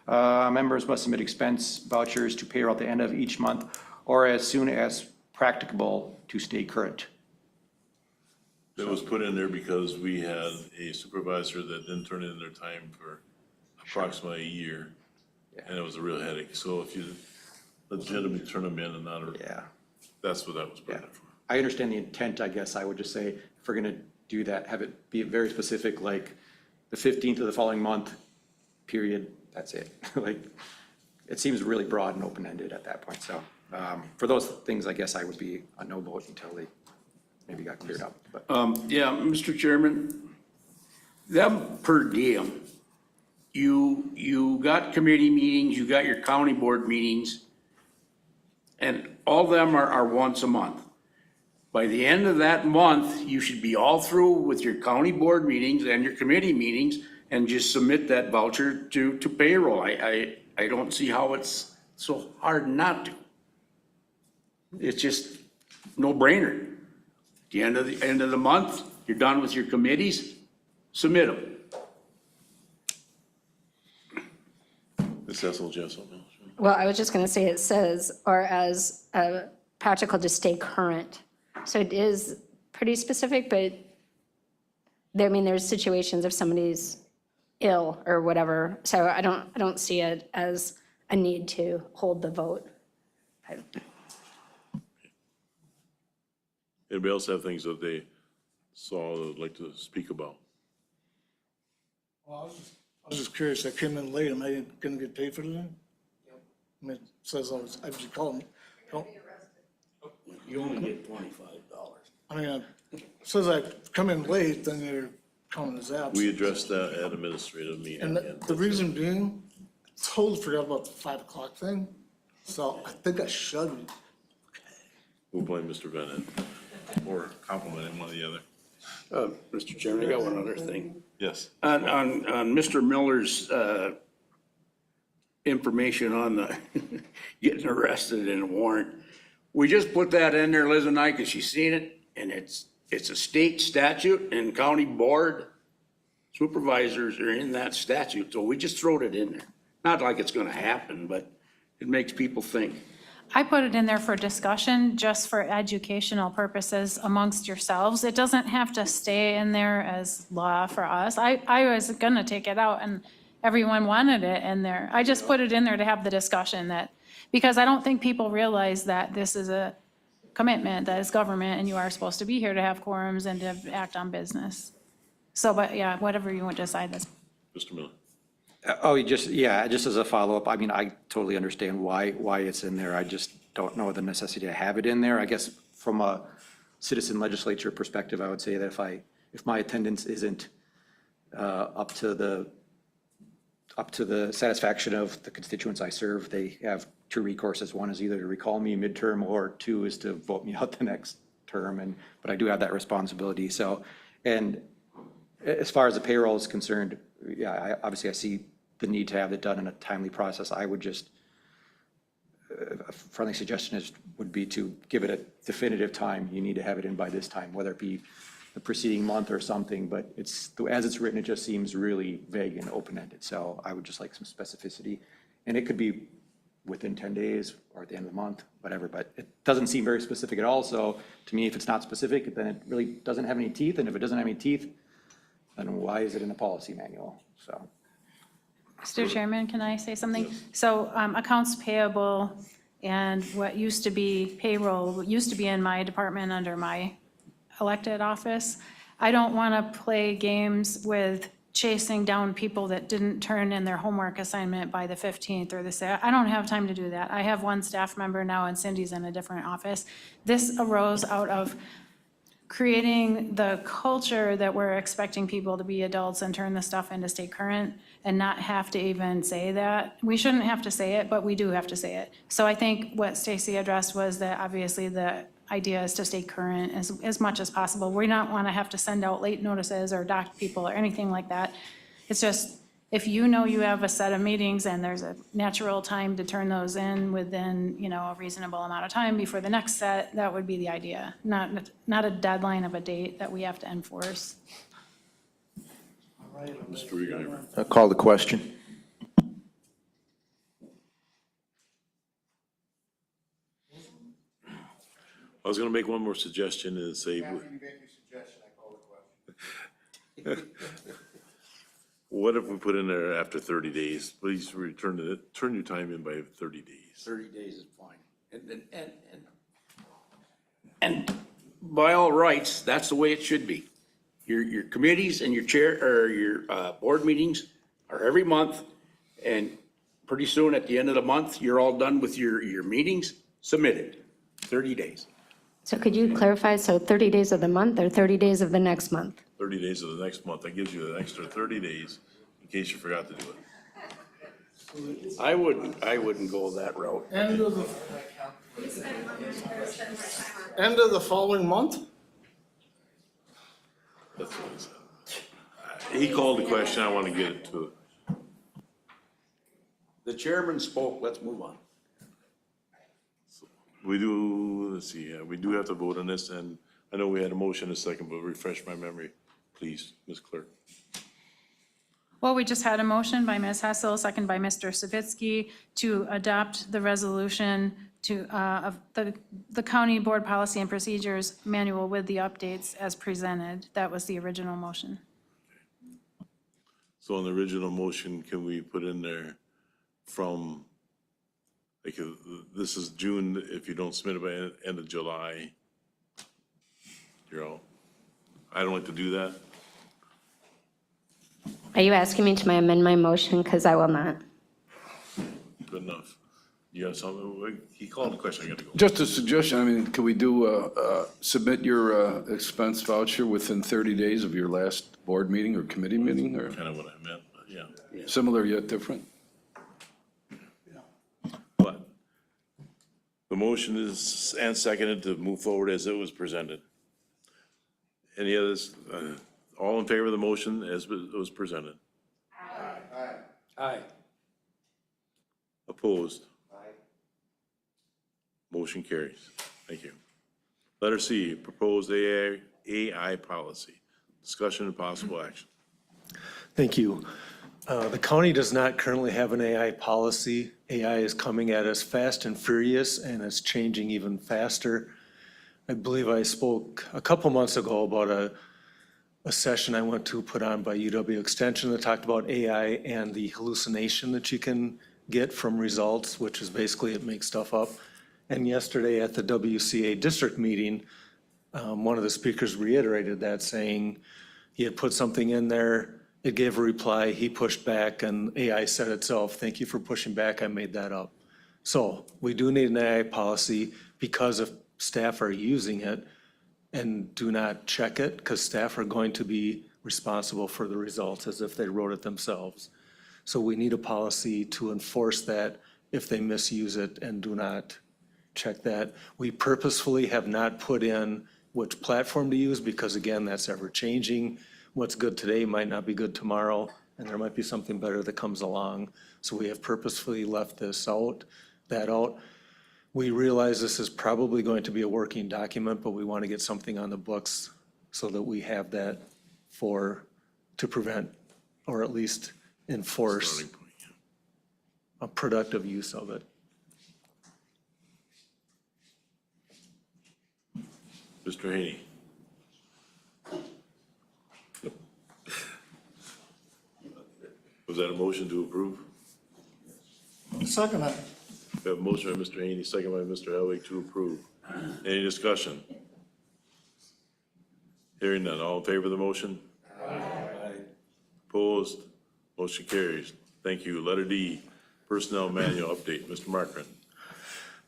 members must submit expense vouchers to payroll at the end of each month or as soon as practicable to stay current. That was put in there because we had a supervisor that didn't turn in their time for approximately a year. And it was a real headache. So if you legitimately turn them in and not, Yeah. that's what that was put in for. I understand the intent, I guess. I would just say, if we're gonna do that, have it be very specific, like the 15th of the following month, period, that's it. Like, it seems really broad and open-ended at that point, so, for those things, I guess I would be a no vote until they maybe got cleared up, but. Yeah, Mr. Chairman, them per diem, you got committee meetings, you got your county board meetings, and all of them are once a month. By the end of that month, you should be all through with your county board meetings and your committee meetings and just submit that voucher to payroll. I don't see how it's so hard not to. It's just no brainer. At the end of the month, you're done with your committees, submit them. Ms. Cecil, do you have something else? Well, I was just going to say, it says, or as practical to stay current. So it is pretty specific, but I mean, there's situations if somebody's ill or whatever. So I don't see it as a need to hold the vote. Anybody else have things that they saw that would like to speak about? Well, I was just curious, I came in late, am I gonna get paid for today? I mean, it says I should call them. You only get $25. I mean, it says I come in late, then they're counting as absent. We addressed that at administrative meeting. And the reason being, totally forgot about the 5 o'clock thing, so I think I should. We'll blame Mr. Bennett or compliment him, one or the other. Mr. Chairman, I got one other thing. Yes. On Mr. Miller's information on the getting arrested in a warrant, we just put that in there, Liz and I, because she's seen it, and it's a state statute, and county board supervisors are in that statute, so we just throwed it in there. Not like it's gonna happen, but it makes people think. I put it in there for discussion, just for educational purposes amongst yourselves. It doesn't have to stay in there as law for us. I was gonna take it out and everyone wanted it in there. I just put it in there to have the discussion that, because I don't think people realize that this is a commitment, that is government and you are supposed to be here to have quorums and to act on business. So, but yeah, whatever you want to decide, that's. Mr. Miller. Just as a follow-up, I mean, I totally understand why it's in there. I just don't know the necessity to have it in there. I guess from a citizen legislature perspective, I would say that if my attendance isn't up to the satisfaction of the constituents I serve, they have two recourses. One is either to recall me midterm, or two is to vote me out the next term. But I do have that responsibility. So, and as far as the payroll is concerned, yeah, obviously I see the need to have it done in a timely process. I would just, a friendly suggestion would be to give it a definitive time. You need to have it in by this time, whether it be the preceding month or something, but as it's written, it just seems really vague and open-ended. So I would just like some specificity, and it could be within 10 days or at the end of the month, whatever, but it doesn't seem very specific at all. So to me, if it's not specific, then it really doesn't have any teeth. And if it doesn't have any teeth, then why is it in the policy manual? So. Mr. Chairman, can I say something? So accounts payable and what used to be payroll, used to be in my department under my elected office. I don't want to play games with chasing down people that didn't turn in their homework assignment by the 15th or I don't have time to do that. I have one staff member now and Cindy's in a different office. This arose out of creating the culture that we're expecting people to be adults and turn the stuff in to stay current and not have to even say that. We shouldn't have to say it, but we do have to say it. So I think what Stacy addressed was that obviously the idea is to stay current as much as possible. We don't want to have to send out late notices or dock people or anything like that. It's just, if you know you have a set of meetings and there's a natural time to turn those in within, a reasonable amount of time before the next set, that would be the idea. Not a deadline of a date that we have to enforce. Mr. Regimer. I'll call the question. I was gonna make one more suggestion and say. What if we put in there after 30 days, please turn your time in by 30 days. 30 days is fine. And by all rights, that's the way it should be. Your committees and your chair, or your board meetings are every month, and pretty soon, at the end of the month, you're all done with your meetings, submitted, 30 days. So could you clarify, so 30 days of the month or 30 days of the next month? 30 days of the next month, that gives you an extra 30 days in case you forgot to do it. I wouldn't go that route. End of the following month? That's what he said. He called the question, I want to get it to it. The chairman spoke, let's move on. We do, let's see, we do have to vote on this, and I know we had a motion in a second, but refresh my memory, please, Ms. Clerk. Well, we just had a motion by Ms. Hessel, second by Mr. Savitsky, to adopt the resolution of the County Board Policy and Procedures Manual with the updates as presented. That was the original motion. So on the original motion, can we put in there from, like, this is June, if you don't submit it by end of July, you're out. I don't like to do that. Are you asking me to amend my motion? Because I will not. Good enough. You have something, he called the question, I gotta go. Just a suggestion, could we do, submit your expense voucher within 30 days of your last board meeting or committee meeting, or Kind of what I meant, but yeah. similar yet different? But the motion is, and seconded to move forward as it was presented. Any others, all in favor of the motion as it was presented? Aye. Opposed? Motion carries. Thank you. Letter C, proposed AI policy. Discussion and possible action. Thank you. The county does not currently have an AI policy. AI is coming at us fast and furious, and it's changing even faster. I believe I spoke a couple months ago about a session I went to put on by UW Extension that talked about AI and the hallucination that you can get from results, which is basically it makes stuff up. And yesterday at the WCA district meeting, one of the speakers reiterated that, saying he had put something in there, it gave a reply, he pushed back, and AI said itself, "Thank you for pushing back, I made that up." So we do need an AI policy because if staff are using it and do not check it, because staff are going to be responsible for the results as if they wrote it themselves. So we need a policy to enforce that if they misuse it and do not check that. We purposefully have not put in which platform to use because, again, that's ever changing. What's good today might not be good tomorrow, and there might be something better that comes along. So we have purposefully left that out. We realize this is probably going to be a working document, but we want to get something on the books so that we have that to prevent or at least enforce Starting point, yeah. a productive use of it. Mr. Haney. Was that a motion to approve? Second, We have a motion by Mr. Haney, second by Mr. Helwig to approve. Any discussion? Hearing none, all in favor of the motion? Aye. Opposed? Motion carries. Thank you. Letter D, Personnel Manual Update. Mr. Markren.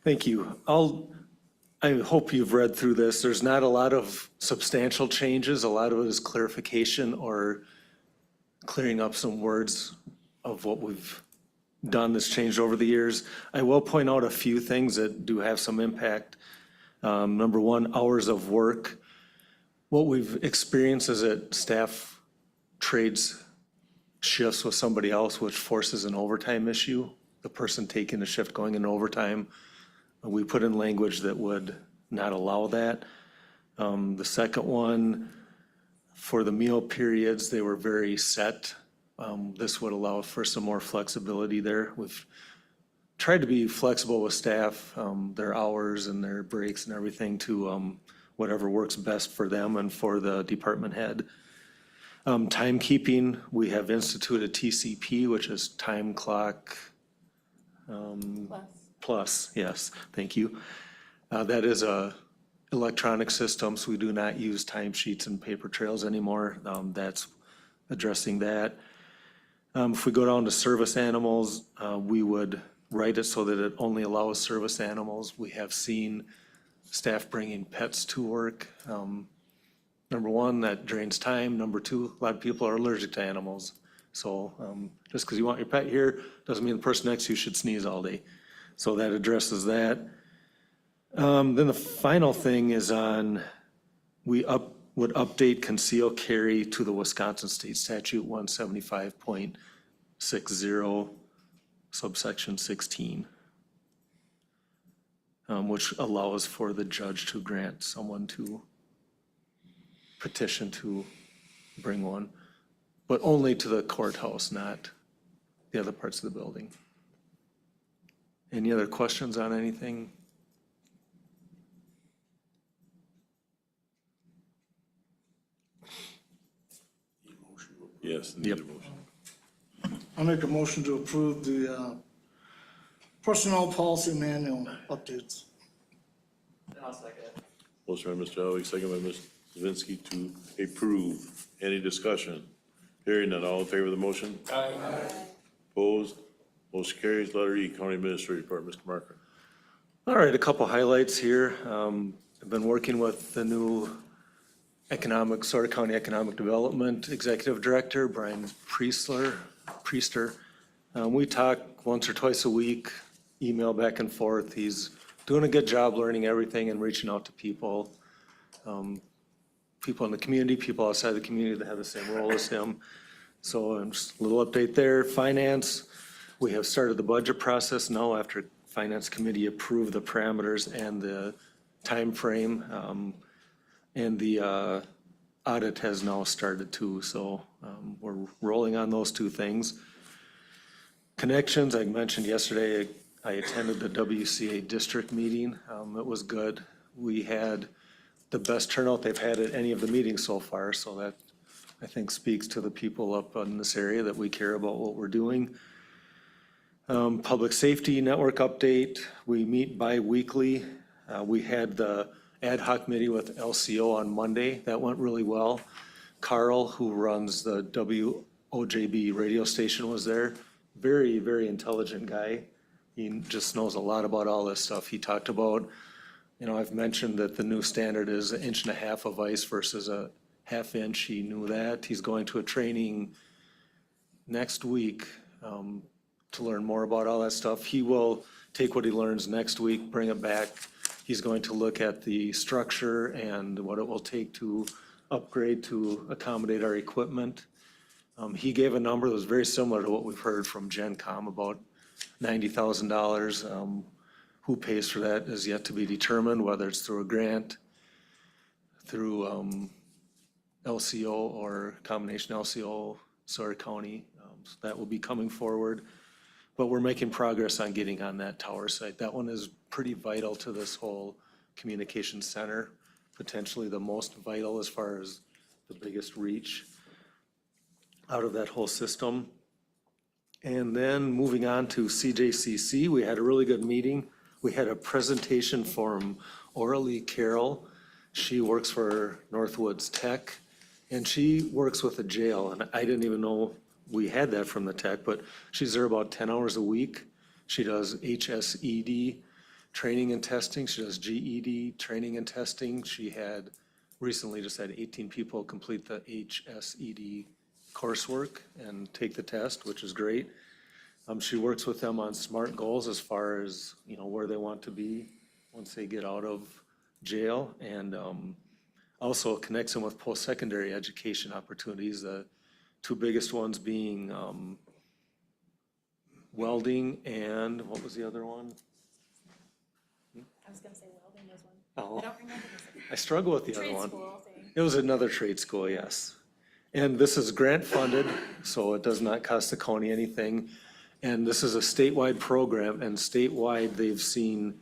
Thank you. I hope you've read through this. There's not a lot of substantial changes. A lot of it is clarification or clearing up some words of what we've done that's changed over the years. I will point out a few things that do have some impact. Number one, hours of work. What we've experienced is that staff trades shifts with somebody else, which forces an overtime issue. The person taking the shift going in overtime. We put in language that would not allow that. The second one, for the meal periods, they were very set. This would allow for some more flexibility there. We've tried to be flexible with staff, their hours and their breaks and everything to whatever works best for them and for the department head. Timekeeping, we have instituted TCP, which is time clock plus, yes, thank you. That is a electronic system, so we do not use timesheets and paper trails anymore. That's addressing that. If we go down to service animals, we would write it so that it only allows service animals. We have seen staff bringing pets to work. Number one, that drains time. Number two, a lot of people are allergic to animals. So just because you want your pet here, doesn't mean the person next to you should sneeze all day. So that addresses that. Then the final thing is on, we would update conceal carry to the Wisconsin State Statute 175.60, subsection 16, which allows for the judge to grant someone to petition to bring one, but only to the courthouse, not the other parts of the building. Any other questions on anything? Yes, need a motion. I make a motion to approve the personnel policy manual updates. Motion by Mr. Howard, second by Ms. Zawinski to approve. Any discussion? Hearing none, all in favor of the motion? Aye. Opposed? Motion carries. Letter E, County Administrator Report. Mr. Marker. All right, a couple highlights here. I've been working with the new Sawyer County Economic Development Executive Director, Brian Priester. We talk once or twice a week, email back and forth. He's doing a good job learning everything and reaching out to people. People in the community, people outside the community that have the same role as him. So just a little update there. Finance, we have started the budget process now after Finance Committee approved the parameters and the timeframe. And the audit has now started too. So we're rolling on those two things. Connections, I mentioned yesterday, I attended the WCA district meeting. It was good. We had the best turnout they've had at any of the meetings so far. So that, I think, speaks to the people up in this area that we care about what we're doing. Public safety network update, we meet bi-weekly. We had the ad hoc committee with LCO on Monday. That went really well. Carl, who runs the WOJB radio station, was there. Very, very intelligent guy. He just knows a lot about all this stuff. He talked about, I've mentioned that the new standard is 1.5 inches of ice versus a 1/2 inch. He knew that. He's going to a training next week to learn more about all that stuff. He will take what he learns next week, bring it back. He's going to look at the structure and what it will take to upgrade to accommodate our equipment. He gave a number that was very similar to what we've heard from GenCom, about $90,000. Who pays for that is yet to be determined, whether it's through a grant, through LCO or combination LCO, Sawyer County. So that will be coming forward. But we're making progress on getting on that tower site. That one is pretty vital to this whole communications center, potentially the most vital as far as the biggest reach out of that whole system. And then moving on to CJCC, we had a really good meeting. We had a presentation from Oralee Carroll, She works for Northwoods Tech, and she works with a jail, and I didn't even know we had that from the tech, but she's there about 10 hours a week. She does HSED training and testing. She does GED training and testing. She had recently just had 18 people complete the HSED coursework and take the test, which is great. She works with them on SMART goals as far as, you know, where they want to be once they get out of jail, and also connects them with post-secondary education opportunities. The two biggest ones being welding and what was the other one? I was gonna say welding was one. Oh, I don't remember this. I struggle with the other Trade one. school thing. It was another trade school, yes. And this is grant funded, so it does not cost the county anything. And this is a statewide program, and statewide, they've seen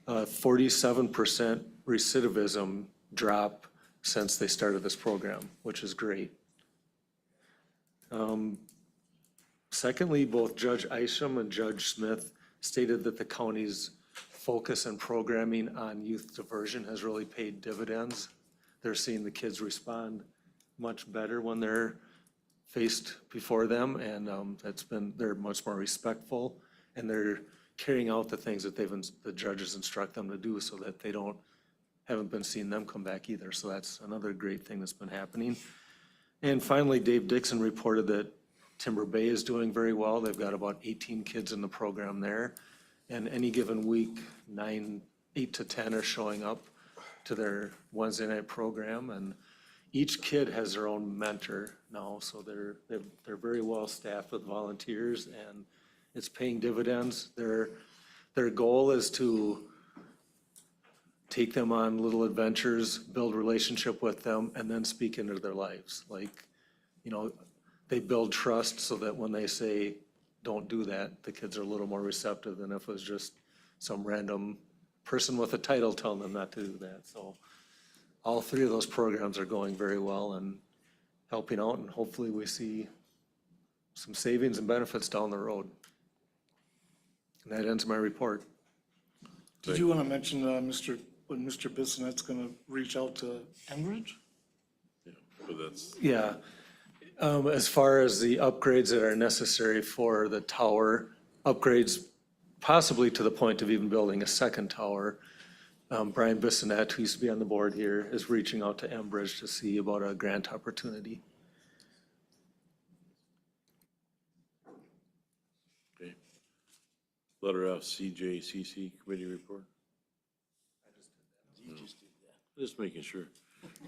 47% recidivism drop since they started this program, which is great. Secondly, both Judge Isham and Judge Smith stated that the county's focus and programming on youth diversion has really paid dividends. They're seeing the kids respond much better when they're faced before them, and they're much more respectful, and they're carrying out the things that the judges instruct them to do, so that they haven't been seeing them come back either. So that's another great thing that's been happening. And finally, Dave Dixon reported that Timber Bay is doing very well. They've got about 18 kids in the program there. And any given week, 8 to 10 are showing up to their Wednesday night program. And each kid has their own mentor now. So they're very well staffed with volunteers, and it's paying dividends. Their goal is to take them on little adventures, build relationship with them, and then speak into their lives. Like, you know, they build trust so that when they say, don't do that, the kids are a little more receptive than if it was just some random person with a title telling them not to do that. So all three of those programs are going very well and helping out, and hopefully we see some savings and benefits down the road. And that ends my report. Did you want to mention, when Mr. Bissonet's going to reach out to Enbridge? Yeah, but that's, Yeah, as far as the upgrades that are necessary for the tower, upgrades possibly to the point of even building a second tower, Brian Bissonette, who used to be on the board here, is reaching out to Enbridge to see about a grant opportunity. okay. Letter F, CJCC Committee Report. Just making sure.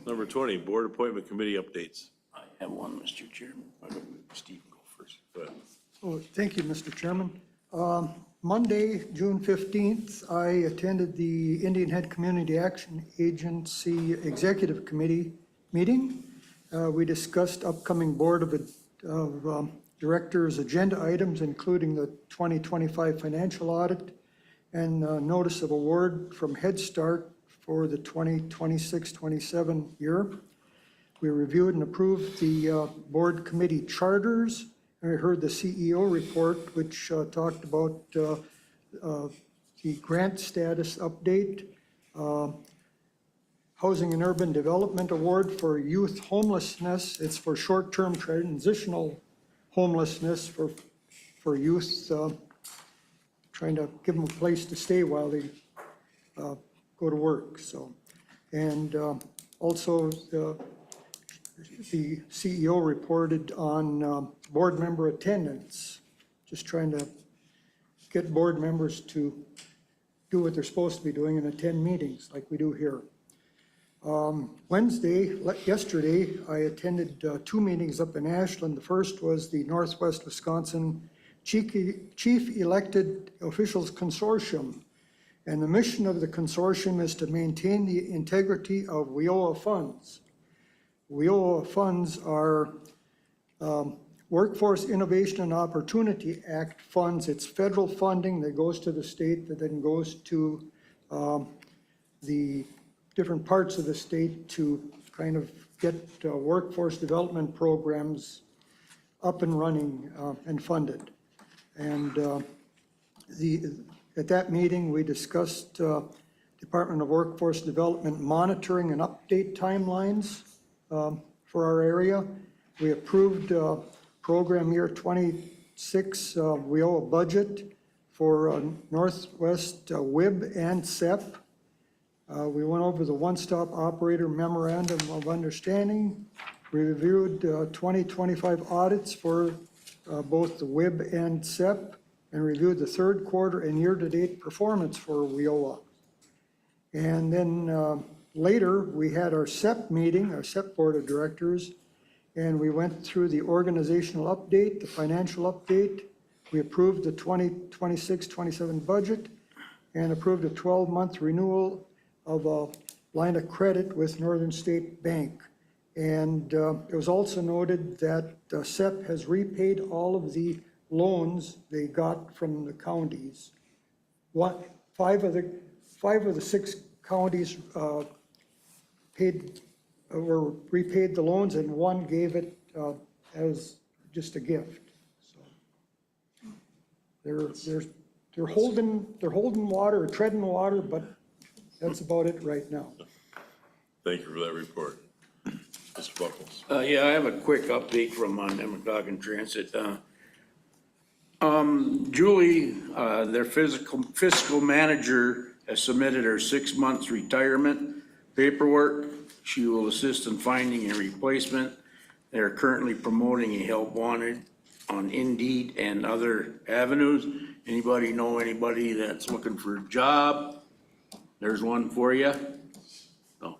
Number 20, Board Appointment Committee updates. I have one, Mr. Chairman. Steve, go first. Go ahead. Oh, thank you, Mr. Chairman. Monday, June 15th, I attended the Indian Head Community Action Agency Executive Committee meeting. We discussed upcoming Board of Directors agenda items, including the 2025 financial audit and notice of award from Head Start for the 2026-27 year. We reviewed and approved the board committee charters. I heard the CEO report, which talked about the grant status update, Housing and Urban Development Award for Youth Homelessness. It's for short-term transitional homelessness for youth, trying to give them a place to stay while they go to work. So, and also the CEO reported on board member attendance, just trying to get board members to do what they're supposed to be doing and attend meetings like we do here. Yesterday, I attended 2 meetings up in Ashland. The first was the Northwest Wisconsin Chief Elected Officials Consortium. And the mission of the consortium is to maintain the integrity of WIOA funds. WIOA funds are Workforce Innovation and Opportunity Act funds. It's federal funding that goes to the state that then goes to the different parts of the state to kind of get workforce development programs up and running and funded. And at that meeting, we discussed the Department of Workforce Development monitoring and update timelines for our area. We approved program year 26 WIOA budget for Northwest WIB and SEP. We went over the one-stop operator memorandum of understanding. We reviewed 2025 audits for both the WIB and SEP, and reviewed the third quarter and year-to-date performance for WIOA. And then later, we had our SEP meeting, our SEP Board of Directors, and we went through the organizational update, the financial update. We approved the 2026-27 budget and approved a 12-month renewal of a line of credit with Northern State Bank. And it was also noted that SEP has repaid all of the loans they got from the counties. Five of the 6 counties repaid the loans, and 1 gave it as just a gift. So they're holding water or treading water, but that's about it right now. Thank you for that report. Mr. Buckles. Yeah, I have a quick update from Democog Transit. Julie, their fiscal manager, has submitted her 6 months retirement paperwork. She will assist in finding a replacement. They're currently promoting a help wanted on Indeed and other avenues. Anybody know anybody that's looking for a job? There's one for you. No.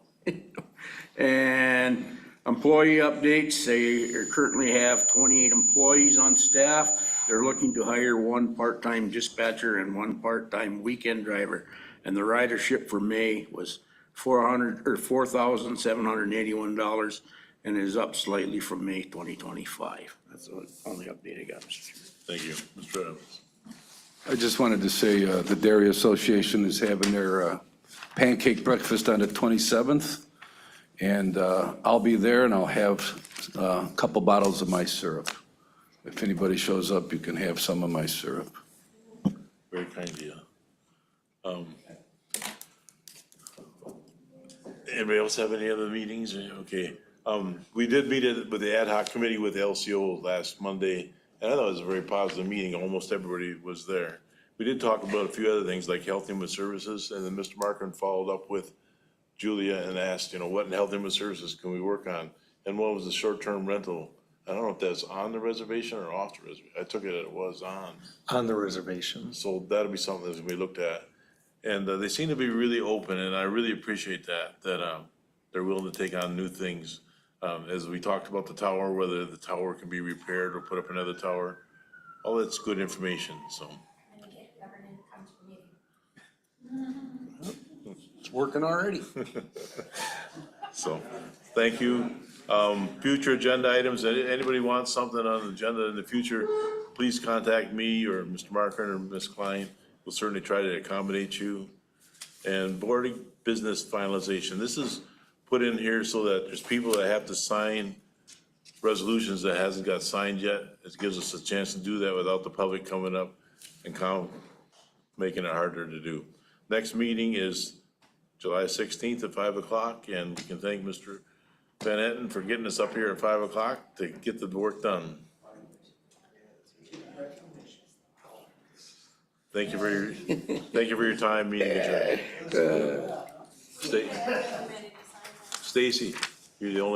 And employee updates, they currently have 28 employees on staff. They're looking to hire 1 part-time dispatcher and 1 part-time weekend driver. And the ridership for May was $4,781 and is up slightly from May 2025. That's the only update I got, Mr. Chairman. Thank you. Mr. Evans. I just wanted to say the Dairy Association is having their pancake breakfast on the 27th. And I'll be there and I'll have a couple bottles of my syrup. If anybody shows up, you can have some of my syrup. Very kind of you. Anybody else have any other meetings? Okay. We did meet with the ad hoc committee with LCO last Monday, and I thought it was a very positive meeting. Almost everybody was there. We did talk about a few other things like Health and Human Services, and then Mr. Markin followed up with Julia and asked, what in Health and Human Services can we work on? And what was the short-term rental? I don't know if that's on the reservation or off the reservation. I took it was on. On the reservation. So that'll be something that's gonna be looked at. And they seem to be really open, and I really appreciate that they're willing to take on new things. As we talked about the tower, whether the tower can be repaired or put up another tower, all that's good information, so. It's working already. So, thank you. Future agenda items, anybody wants something on the agenda in the future, please contact me or Mr. Markin or Ms. Klein. We'll certainly try to accommodate you. And board business finalization, this is put in here so that there's people that have to sign resolutions that hasn't got signed yet. It gives us a chance to do that without the public coming up and making it harder to do. Next meeting is July 16th at 5 o'clock, and we can thank Mr. Van Etten for getting us up here at 5 o'clock to get the work done. Thank you for your time, meeting adjourned. Stacy, you're the only